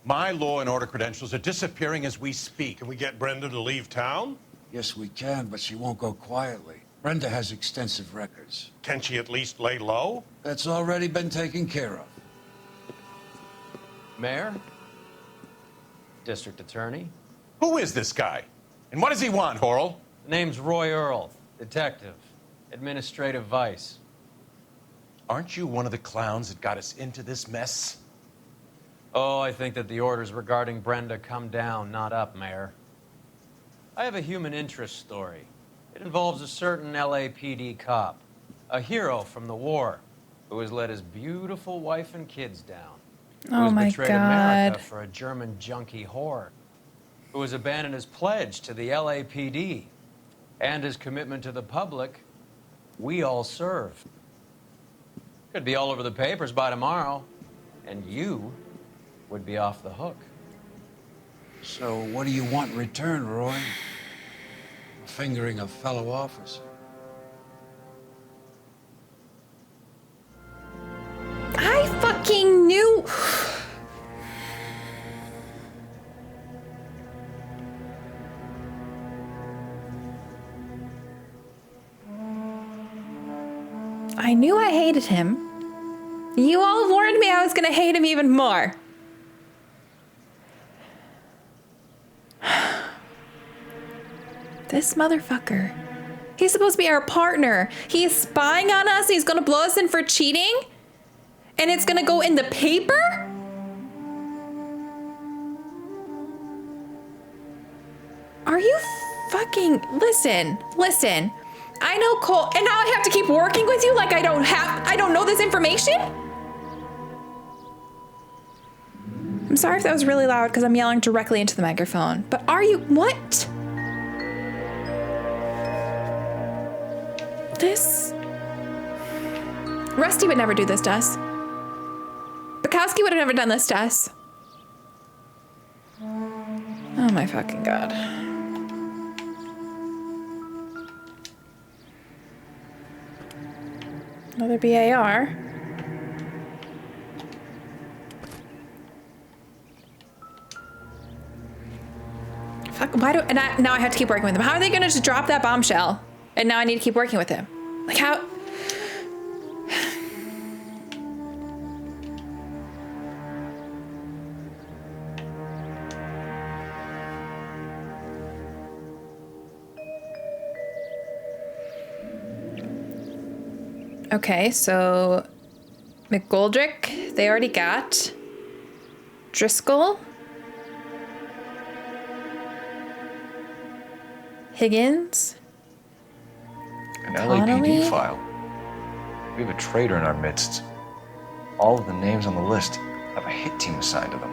My law and order credentials are disappearing as we speak. Can we get Brenda to leave town? Yes, we can, but she won't go quietly. Brenda has extensive records. Can she at least lay low? That's already been taken care of. Mayor? District Attorney? Who is this guy? And what does he want, Horrell? Name's Roy Earl, detective, administrative vice. Aren't you one of the clowns that got us into this mess? Oh, I think that the orders regarding Brenda come down, not up, Mayor. I have a human interest story. It involves a certain LAPD cop, a hero from the war, who has let his beautiful wife and kids down. Who Oh has my betrayed God. America for a German junkie whore. Who has abandoned his pledge to the LAPD and his commitment to the public. We all serve. Could be all over the papers by tomorrow, and you would be off the hook. So what do you want in return, Roy? Fingering a fellow officer. I fucking knew. I knew I hated him. You all warned me I was gonna hate him even more. This motherfucker. He's supposed to be our partner. He's spying on us. He's gonna blow us in for cheating? And it's gonna go in the paper? Are you fucking... Listen. I know Cole, and now I have to keep working with you like I don't know this information? I'm sorry if that was really loud because I'm yelling directly into the microphone, but are you, what? This, Rusty would never do this to us. Bukowski would have never done this to us. Oh my fucking God. Another BAR. Fuck, why do, and now I have to keep working with him. How are they gonna just drop that bombshell? And now I need to keep working with him. Like how? Okay, so McGoldrick, they already got. Driscoll. Higgins. An Connolly? LAPD file. We have a traitor in our midst. All of the names on the list have a hit team assigned to them.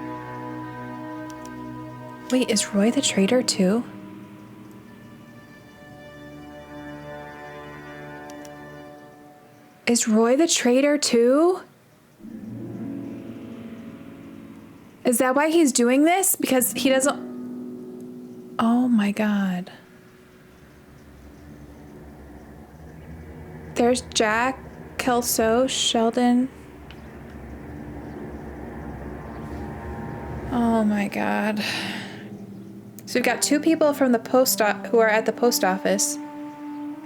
Wait, is Roy the traitor too? Is Roy the traitor too? Is that why he's doing this? Because he doesn't... Oh my God. There's Jack, Kelso, Sheldon. Oh my God. So we've got 2 people from the who are at the post office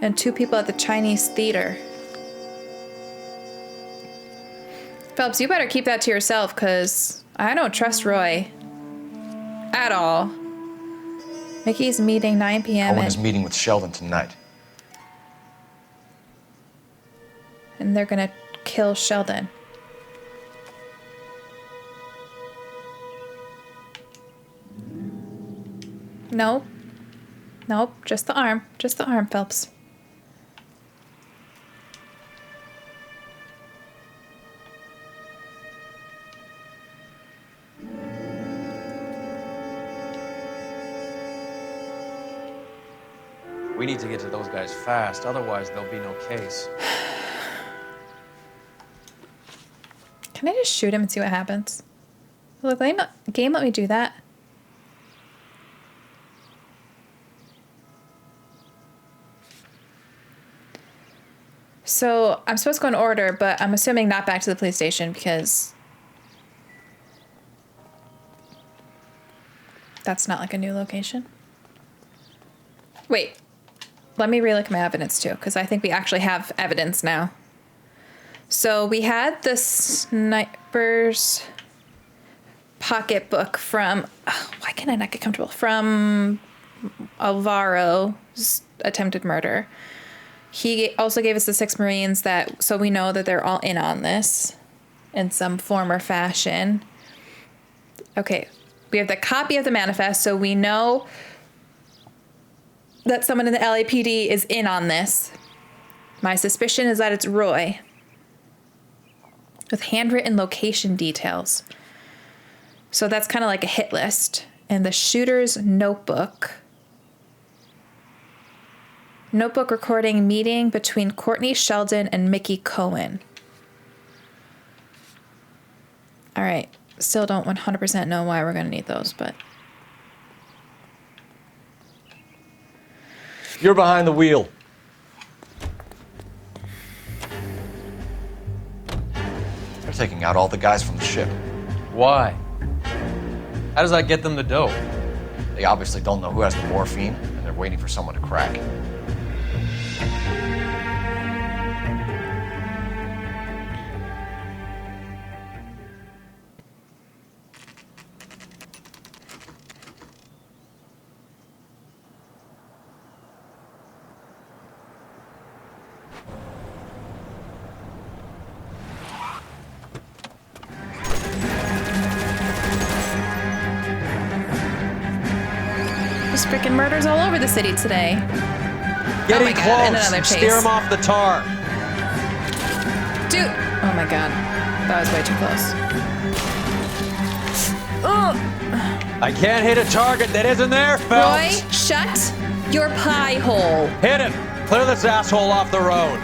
and 2 people at the Chinese theater. Phelps, you better keep that to yourself because I don't trust Roy at all. Mickey's meeting 9 p.m. Owen is meeting with Sheldon tonight. And they're gonna kill Sheldon. Nope. Nope, just the arm. Just the arm, Phelps. We need to get to those guys fast, otherwise there'll be no case. Can I just shoot him and see what happens? Will the game let me do that? So I'm supposed to go in order, but I'm assuming not back to the police station because that's not like a new location. Wait, let me relook my evidence too, because I think we actually have evidence now. So we had the sniper's pocketbook from, why can I not get comfortable? From Alvaro's attempted murder. He also gave us the 6 Marines so we know that they're all in on this in some form or fashion. Okay, we have the copy of the manifest, so we know that someone in the LAPD is in on this. My suspicion is that it's Roy. With handwritten location details. So that's kind of like a hit list. And the shooter's notebook. Notebook recording meeting between Courtney Sheldon and Mickey Cohen. All right. Still don't 100% know why we're going to need those, but... You're behind the wheel. They're taking out all the guys from the ship. Why? How does that get them the dope? They obviously don't know who has the morphine, and they're waiting for someone to crack. There's freaking murders all over the city today. Getting my God, close. and another Steer chase. him off the tar. Dude. Oh my God. That was way too close. Ugh. I can't hit a target that isn't there, Roy, Phelps. shut your pie hole. Hit him. Clear this asshole off the road.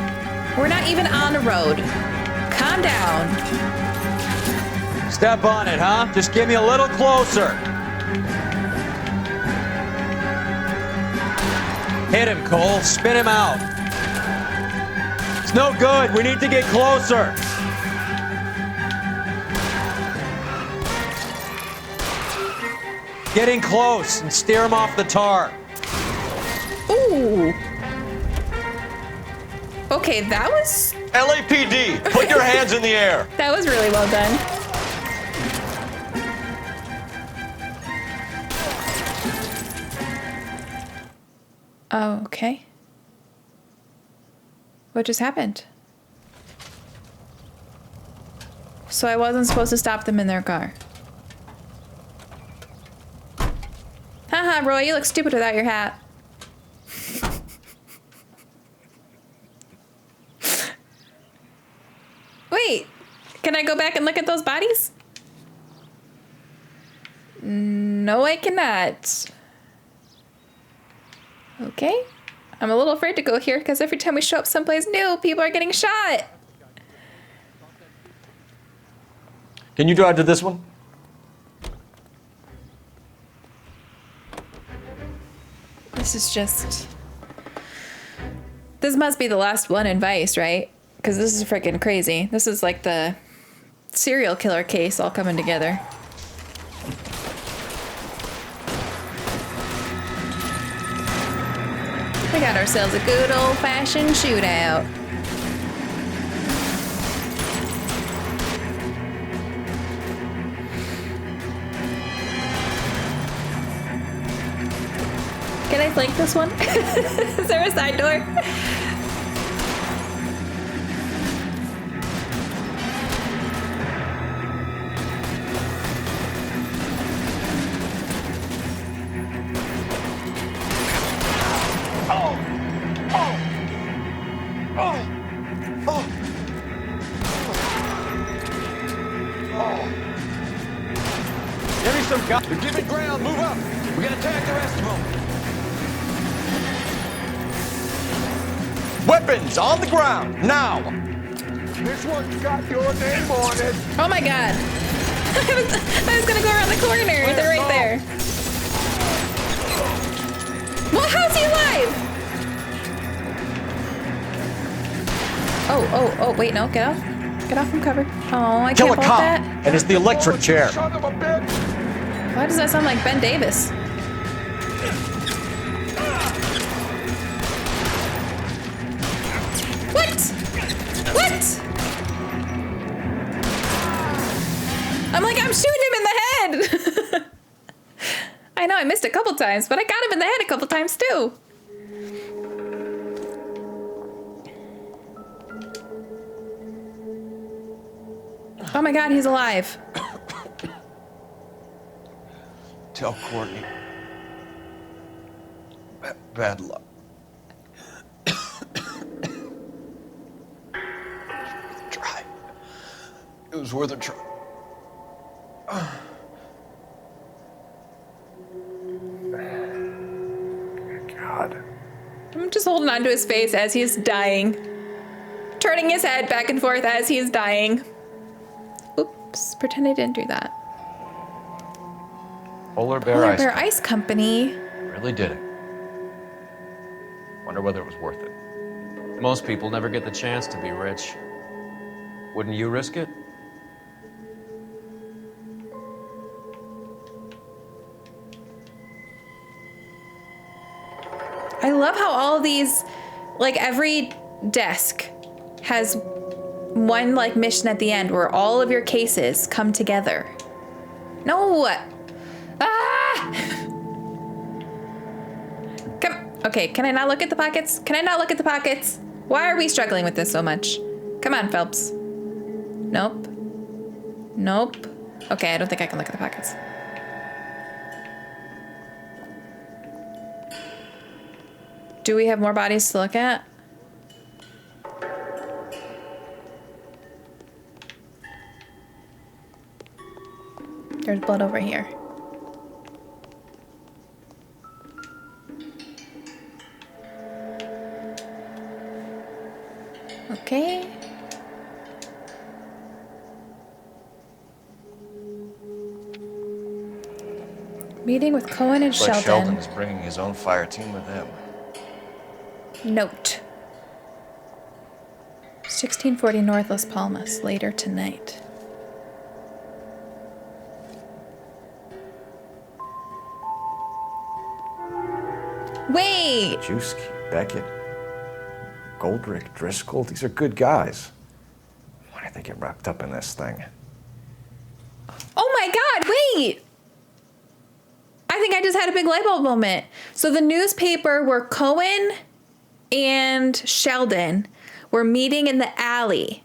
We're not even on the road. Calm down. Step on it, huh? Just get me a little closer. Hit him, Cole. Spin him out. It's no good. We need to get closer. Getting close and steer him off the tar. Ooh. Okay, that was... LAPD, put your hands in the air. That was really well done. Oh, okay. What just happened? So I wasn't supposed to stop them in their car. Haha, Roy, you look stupid without your hat. Wait, can I go back and look at those bodies? No, I cannot. Okay. I'm a little afraid to go here because every time we show up someplace new, people are getting shot. Can you drive to this one? This is just... This must be the last one in Vice, right? Because this is freaking crazy. This is like the serial killer case all coming together. We got ourselves a good old-fashioned shootout. Can I flank this one? Is there a side door? Give me some guns. They're giving ground. Move up. We gotta tag the rest of them. Weapons on the ground now. This one's got your name on it. Oh my God. I was gonna go around the corner. They're right there. Well, how's he alive? Oh, wait, no, get off. Get off from cover. Oh, I Kill can't a hold cop, that. and it's the electric chair. Son of a bitch. Why does that sound like Ben Davis? What? What? I'm like, I'm shooting him in the head. I know I missed a couple times, but I got him in the head a couple times too. Oh my God, he's alive. Tell Courtney. Bad luck. Try. It was worth a try. God. I'm just holding on to his face as he's dying. Turning his head back and forth as he's dying. Oops, pretend I didn't do that. Polar Bear Polar Ice Bear Ice Company. really did it. Wonder whether it was worth it. Most people never get the chance to be rich. Wouldn't you risk it? I love how all of these, like every desk has one like mission at the end where all of your cases come together. No! Ah! Come, okay, can I not look at the pockets? Can I not look at the pockets? Why are we struggling with this so much? Come on, Phelps. Nope. Nope. Okay, I don't think I can look at the pockets. Do we have more bodies to look at? There's blood over here. Okay. Meeting with Cohen and Looks like Sheldon. Sheldon is bringing his own fire team with him. Note. 1640 North Las Palmas, later tonight. Wait! Juski, Beckett, Goldrick, Driscoll, these are good guys. Why did they get wrapped up in this thing? Oh my god, wait! I think I just had a big light bulb moment. So the newspaper where Cohen and Sheldon were meeting in the alley.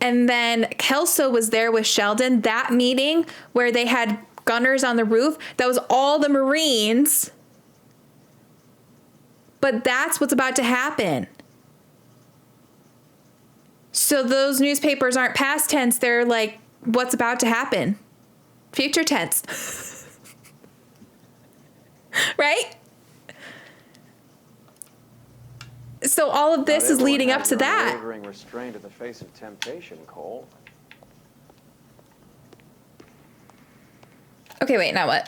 And then Kelso was there with Sheldon. That meeting where they had gunners on the roof, that was all the Marines. But that's what's about to happen. So those newspapers aren't past tense, they're like what's about to happen. Future tense. Right? So all of this is leading up to that. Restraint in the face of temptation, Cole. Okay, wait, now what?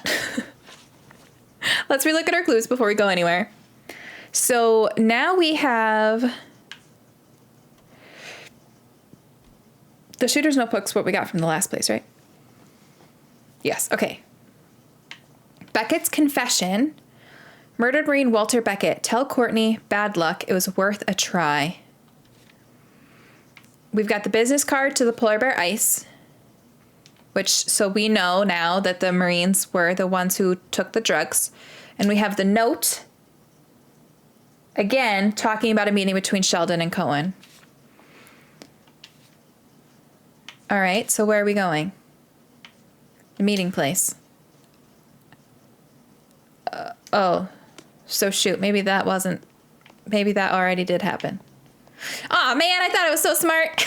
Let's relook at our clues before we go anywhere. So now we have the shooter's notebook's what we got from the last place, right? Yes, okay. Beckett's confession. Murdered Marine Walter Beckett. Tell Courtney, bad luck, it was worth a try. We've got the business card to the Polar Bear Ice, which, so we know now that the Marines were the ones who took the drugs. And we have the note, again, talking about a meeting between Sheldon and Cohen. All right, so where are we going? The meeting place. Oh, so shoot, maybe that already did happen. Aw, man, I thought I was so smart.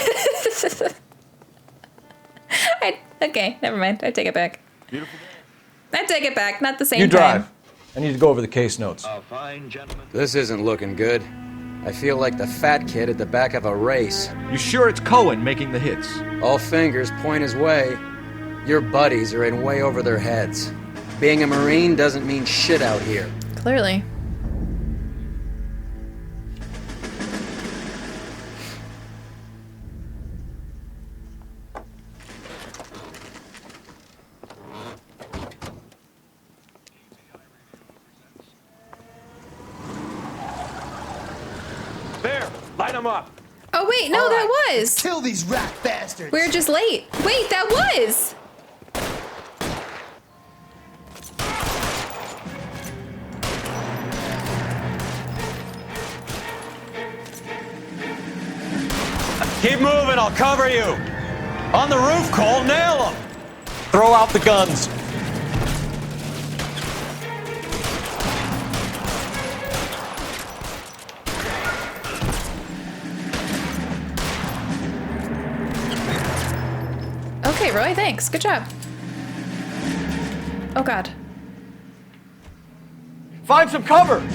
Okay, never mind. I take it back. Beautiful. I take it back. Not the same You drive. time. I need to go over the case notes. This isn't looking good. I feel like the fat kid at the back of a race. You sure it's Cohen making the hits? All fingers point his way. Your buddies are in way over their heads. Being a Marine doesn't mean shit out here. Clearly. There, light them up. Oh, wait, no, that was. Kill these rat bastards. We were just late. Wait, that was. Keep moving, I'll cover you. On the roof, Cole, nail him. Throw out the guns. Okay, Roy, thanks. Good job. Oh, God. Find some cover!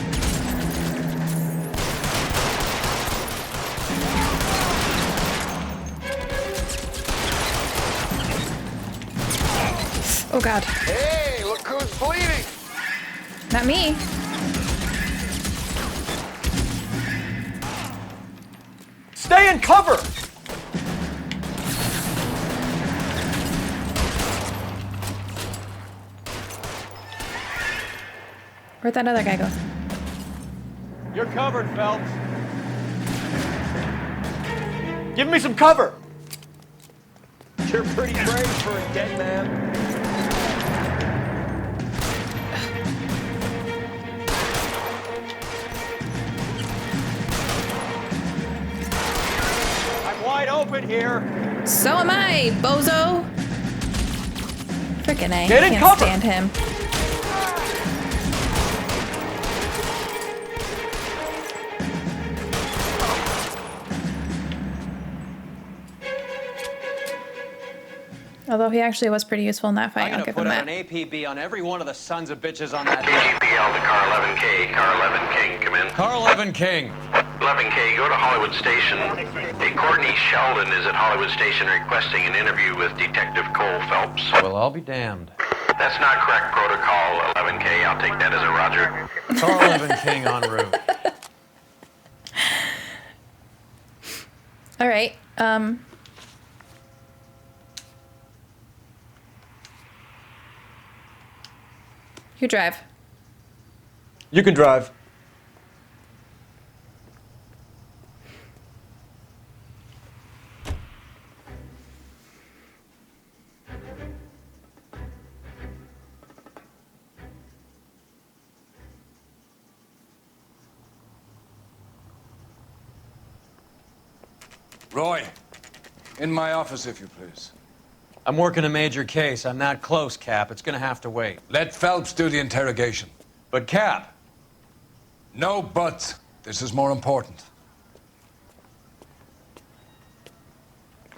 Oh, God. Hey, look who's bleeding. Not me. Stay in cover! Where'd that other guy go? You're covered, Phelps. Give me some cover! You're pretty brave for a dead man. I'm wide open here. So am I, bozo. Frickin' A. Get in Can't cover. stand him. Although he actually was pretty useful in that fight, I'm I'll gonna give put him out that. an APB on every one of the sons of bitches on that hill. APL to car 11K. Car 11 King, come in. Car 11 King. 11K, go to Hollywood Station. Hey, Courtney Sheldon is at Hollywood Station requesting an interview with Detective Cole Phelps. Well, I'll be damned. That's not correct protocol, 11K. I'll take that as a roger. Car 11 King en route. All right. You drive. You can drive. Roy, in my office, if you please. I'm working a major case. I'm not close, Cap. It's gonna have to wait. Let Phelps do the interrogation. But, Cap. No buts. This is more important.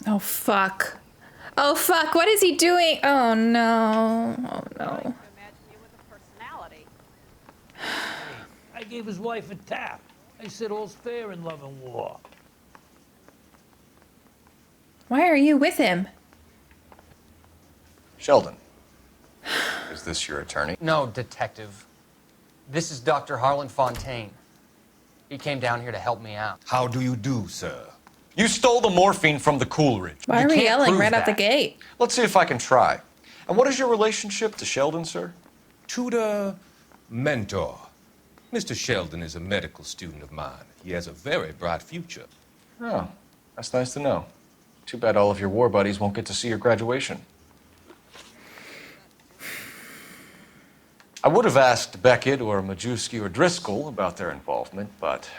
Oh, fuck. Oh, fuck. What is he doing? Oh, no. Oh, no. I gave his wife a tap. I said all's fair in love and war. Why are you with him? Sheldon, is this your attorney? No, Detective. This is Dr. Harlan Fontaine. He came down here to help me out. How do you do, sir? You stole the morphine from the Coolidge. Why are we yelling right out the gate? Let's see if I can try. And what is your relationship to Sheldon, sir? Tutor, mentor. Mr. Sheldon is a medical student of mine. He has a very bright future. Oh, that's nice to know. Too bad all of your war buddies won't get to see your graduation. I would have asked Beckett or Majewski or Driscoll about their involvement, but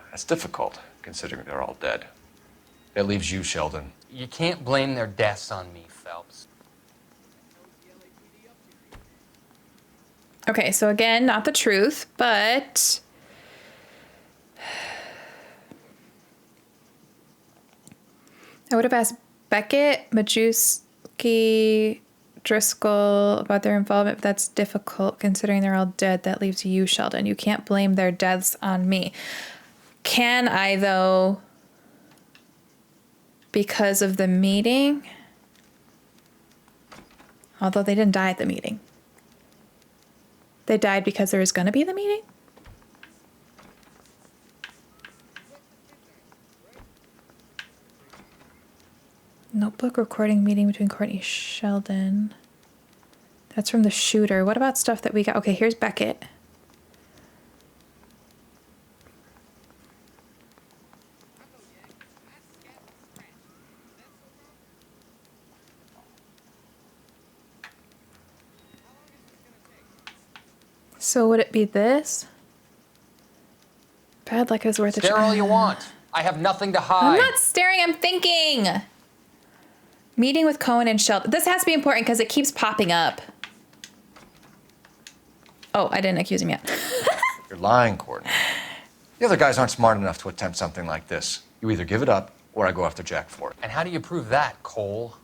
that's difficult, considering they're all dead. That leaves you, Sheldon. You can't blame their deaths on me, Phelps. Okay, so again, not the truth, but... I would have asked Beckett, Majewski, Driscoll about their involvement, but that's difficult considering they're all dead. That leaves you, Sheldon. You can't blame their deaths on me. Can I, though, because of the meeting? Although they didn't die at the meeting. They died because there was going to be the meeting? Notebook recording meeting between Courtney Sheldon. That's from the shooter. What about stuff that we got? Okay, here's Beckett. So would it be this? Bad luck is worth a try. Stare all you want. I have nothing to hide. I'm not staring, I'm thinking. Meeting with Cohen and Sheldon. This has to be important because it keeps popping up. Oh, I didn't accuse him yet. You're lying, Courtney. The other guys aren't smart enough to attempt something like this. You either give it up, or I go after Jack for it. And how do you prove that, Cole?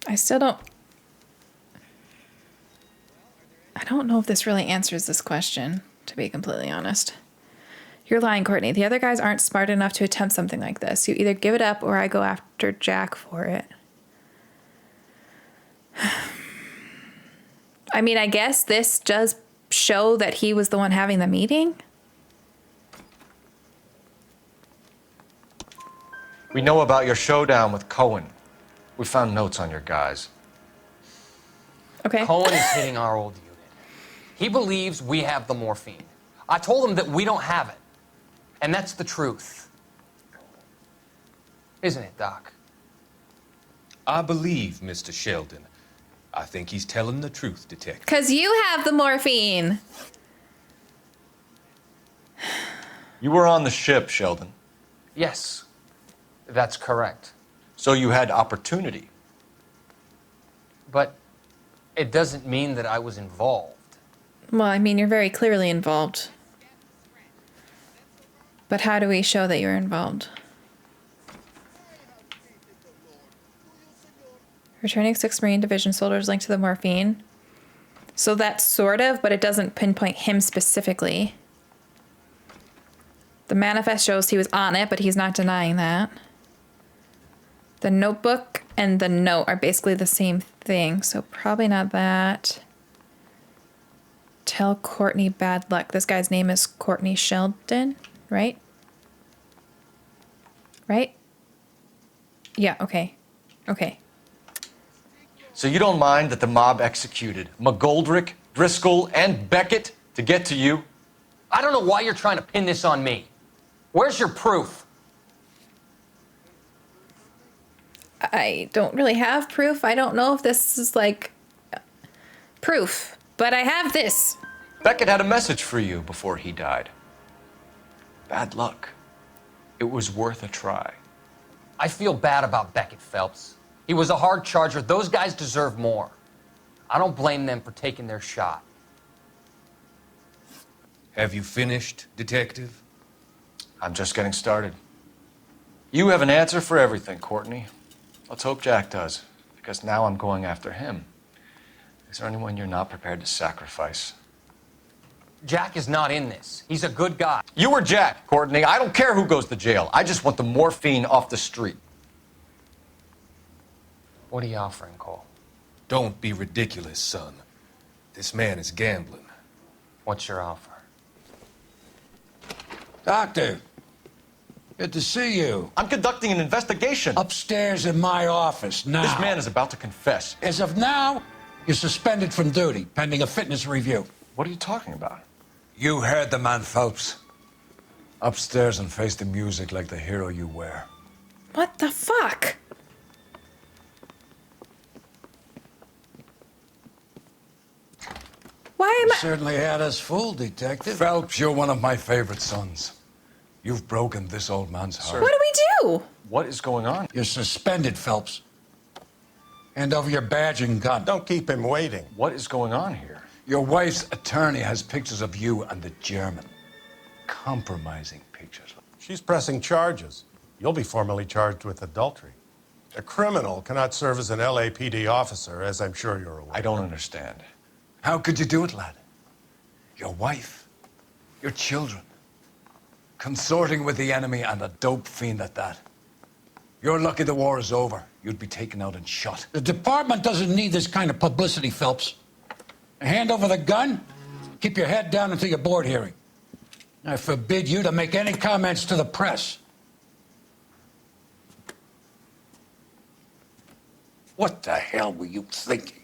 I still don't... I don't know if this really answers this question, to be completely honest. You're lying, Courtney. The other guys aren't smart enough to attempt something like this. You either give it up or I go after Jack for it. I mean, I guess this does show that he was the one having the meeting. We know about your showdown with Cohen. We found notes on your guys. Okay. Cohen is hitting our old unit. He believes we have the morphine. I told him that we don't have it. And that's the truth. Isn't it, Doc? I believe Mr. Sheldon. I think he's telling the truth, Detective. Because you have the morphine. You were on the ship, Sheldon. Yes, that's correct. So you had opportunity. But it doesn't mean that I was involved. Well, I mean, you're very clearly involved. But how do we show that you're involved? Returning 6 Marine Division soldiers linked to the morphine. So that's sort of, but it doesn't pinpoint him specifically. The manifest shows he was on it, but he's not denying that. The notebook and the note are basically the same thing, so probably not that. Tell Courtney bad luck. This guy's name is Courtney Sheldon, right? Right? Yeah, okay. Okay. So you don't mind that the mob executed McGoldrick, Driscoll, and Beckett to get to you? I don't know why you're trying to pin this on me. Where's your proof? I don't really have proof. I don't know if this is like proof, but I have this. Beckett had a message for you before he died. Bad luck. It was worth a try. I feel bad about Beckett, Phelps. He was a hard charger. Those guys deserve more. I don't blame them for taking their shot. Have you finished, Detective? I'm just getting started. You have an answer for everything, Courtney. Let's hope Jack does, because now I'm going after him. Is there anyone you're not prepared to sacrifice? Jack is not in this. He's a good guy. You or Jack, Courtney. I don't care who goes to jail. I just want the morphine off the street. What are you offering, Cole? Don't be ridiculous, son. This man is gambling. What's your offer? Doctor, good to see you. I'm conducting an investigation. Upstairs in my office now. This man is about to confess. As of now, you're suspended from duty, pending a fitness review. What are you talking about? You heard the man, Phelps. Upstairs and face the music like the hero you were. What the fuck? Why am You I... certainly had us fooled, Detective. Phelps, you're one of my favorite sons. You've broken this old man's heart. What do we do? What is going on? You're suspended, Phelps. Hand over your badge and gun. Don't keep him waiting. What is going on here? Your wife's attorney has pictures of you and the German. Compromising pictures. She's pressing charges. You'll be formally charged with adultery. A criminal cannot serve as an LAPD officer, as I'm sure you're aware. I don't understand. How could you do it, lad? Your wife, your children, consorting with the enemy and a dope fiend at that. You're lucky the war is over. You'd be taken out and shot. The department doesn't need this kind of publicity, Phelps. Hand over the gun, keep your head down until your board hearing. I forbid you to make any comments to the press. What the hell were you thinking?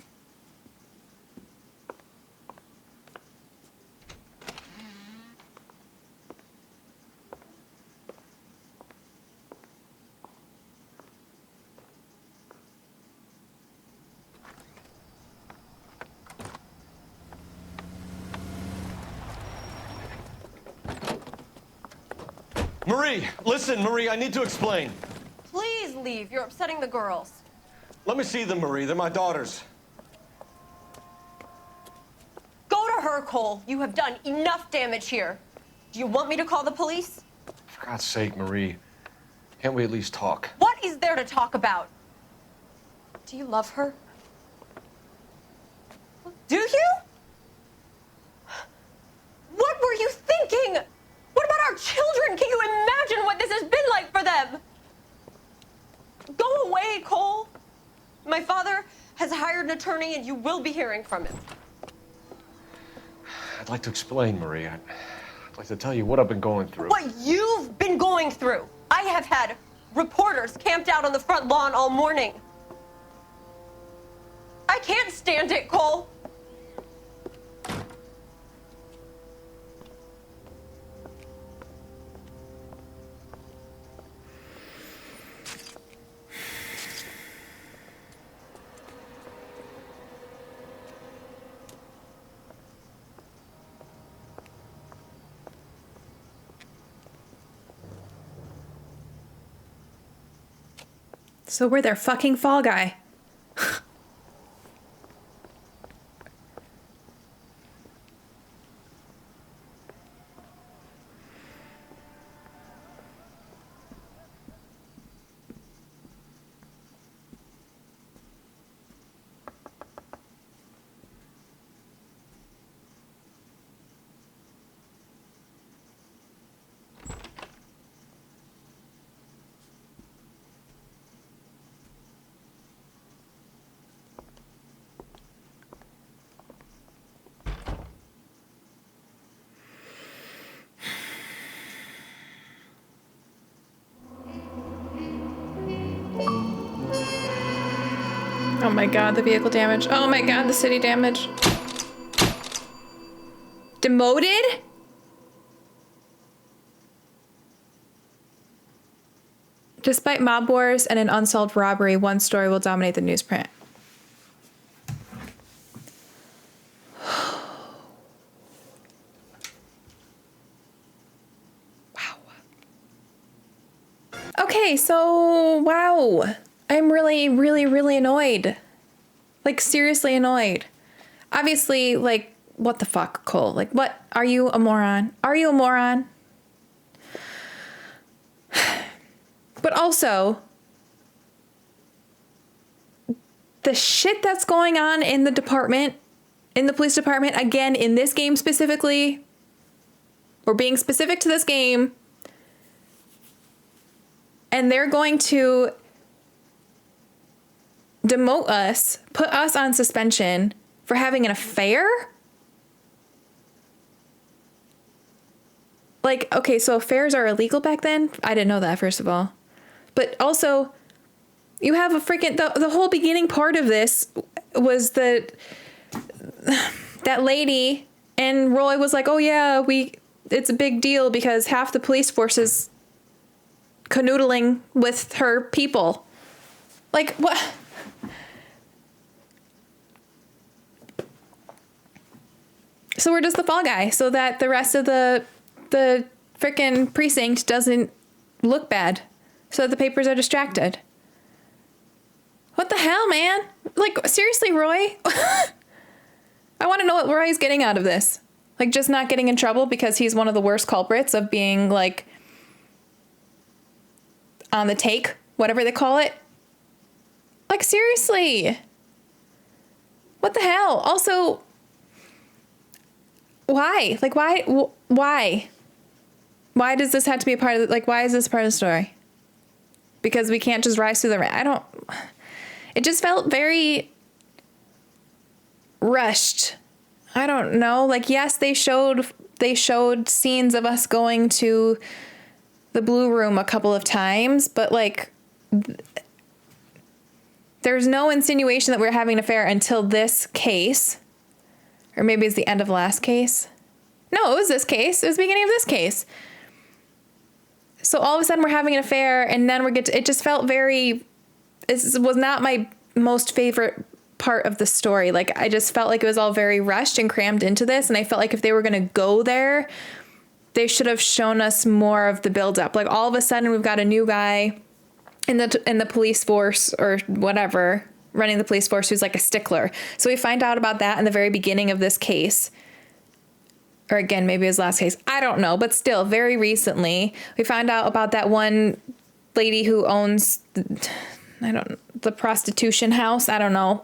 Marie, listen, Marie, I need to explain. Please leave. You're upsetting the girls. Let me see them, Marie. They're my daughters. Go to her, Cole. You have done enough damage here. Do you want me to call the police? For God's sake, Marie, can't we at least talk? What is there to talk about? Do you love her? Do you? What were you thinking? What about our children? Can you imagine what this has been like for them? Go away, Cole. My father has hired an attorney and you will be hearing from him. I'd like to explain, Marie. I'd like to tell you what I've been going through. What you've been going through. I have had reporters camped out on the front lawn all morning. I can't stand it, Cole. So we're their fucking fall guy. my god, the vehicle damage. Oh my god, the city damage. Demoted? Despite mob wars and an unsolved robbery, one story will dominate the newsprint. Wow. Okay, so wow. I'm really, really, really annoyed. Like, seriously annoyed. Obviously, like, what the fuck, Cole? Like, what? Are you a moron? Are you a moron? But also, the shit that's going on in the department, in the police department, again, in this game specifically, or being specific to this game, and they're going to demote us, put us on suspension for having an affair? Like, okay, so affairs are illegal back then? I didn't know that, first of all. But also, you have a freaking... The whole beginning part of this was that lady, and Roy was like, oh yeah, it's a big deal because half the police force is canoodling with her people. Like, what? So we're just the fall guy, so that the rest of the frickin' precinct doesn't look bad, so that the papers are distracted. What the hell, man? Like, seriously, Roy? I want to know what Roy's getting out of this. Like, just not getting in trouble because he's one of the worst culprits of being, like, on the take, whatever they call it. Like, seriously. What the hell? Also, why? Like, why? Why does this have to be a part of the, like, why is this part of the story? Because we can't just rise through the it just felt very rushed. I don't know. Like, yes, they showed scenes of us going to the Blue Room a couple of times, but like there's no insinuation that we're having an affair until this case. Or maybe it's the end of the last case. No, it was this case. It was the beginning of this case. So all of a sudden we're having an affair, and then it just felt very, it was not my most favorite part of the story. Like, I just felt like it was all very rushed and crammed into this, and I felt like if they were going to go there, they should have shown us more of the buildup. Like, all of a sudden we've got a new guy in the police force or whatever, running the police force, who's like a stickler. So we find out about that in the very beginning of this case. Or again, maybe his last case. I don't know. But still, very recently, we found out about that one lady who owns, the prostitution house. I don't know.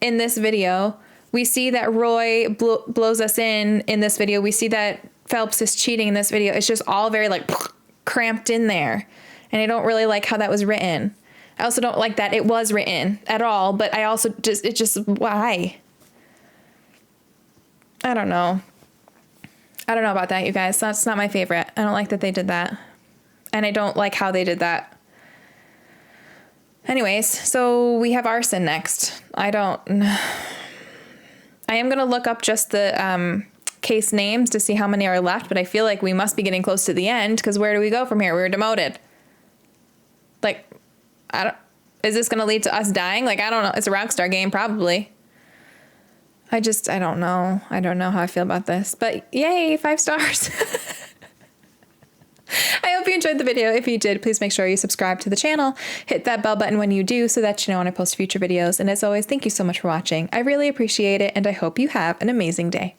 In this video, we see that Roy blows us in this video. We see that Phelps is cheating in this video. It's just all very, like, cramped in there. And I don't really like how that was written. I also don't like that it was written at all. But I also why? I don't know. I don't know about that, you guys. That's not my favorite. I don't like that they did that. And I don't like how they did that. Anyways, so we have arson next. I am going to look up just the case names to see how many are left, but I feel like we must be getting close to the end, because where do we go from here? We were demoted. Like, is this going to lead to us dying? Like, I don't know. It's a Rockstar game, probably. I don't know. I don't know how I feel about this. But yay, 5 stars. I hope you enjoyed the video. If you did, please make sure you subscribe to the channel. Hit that bell button when you do so that you know when I post future videos. And as always, thank you so much for watching. I really appreciate it, and I hope you have an amazing day.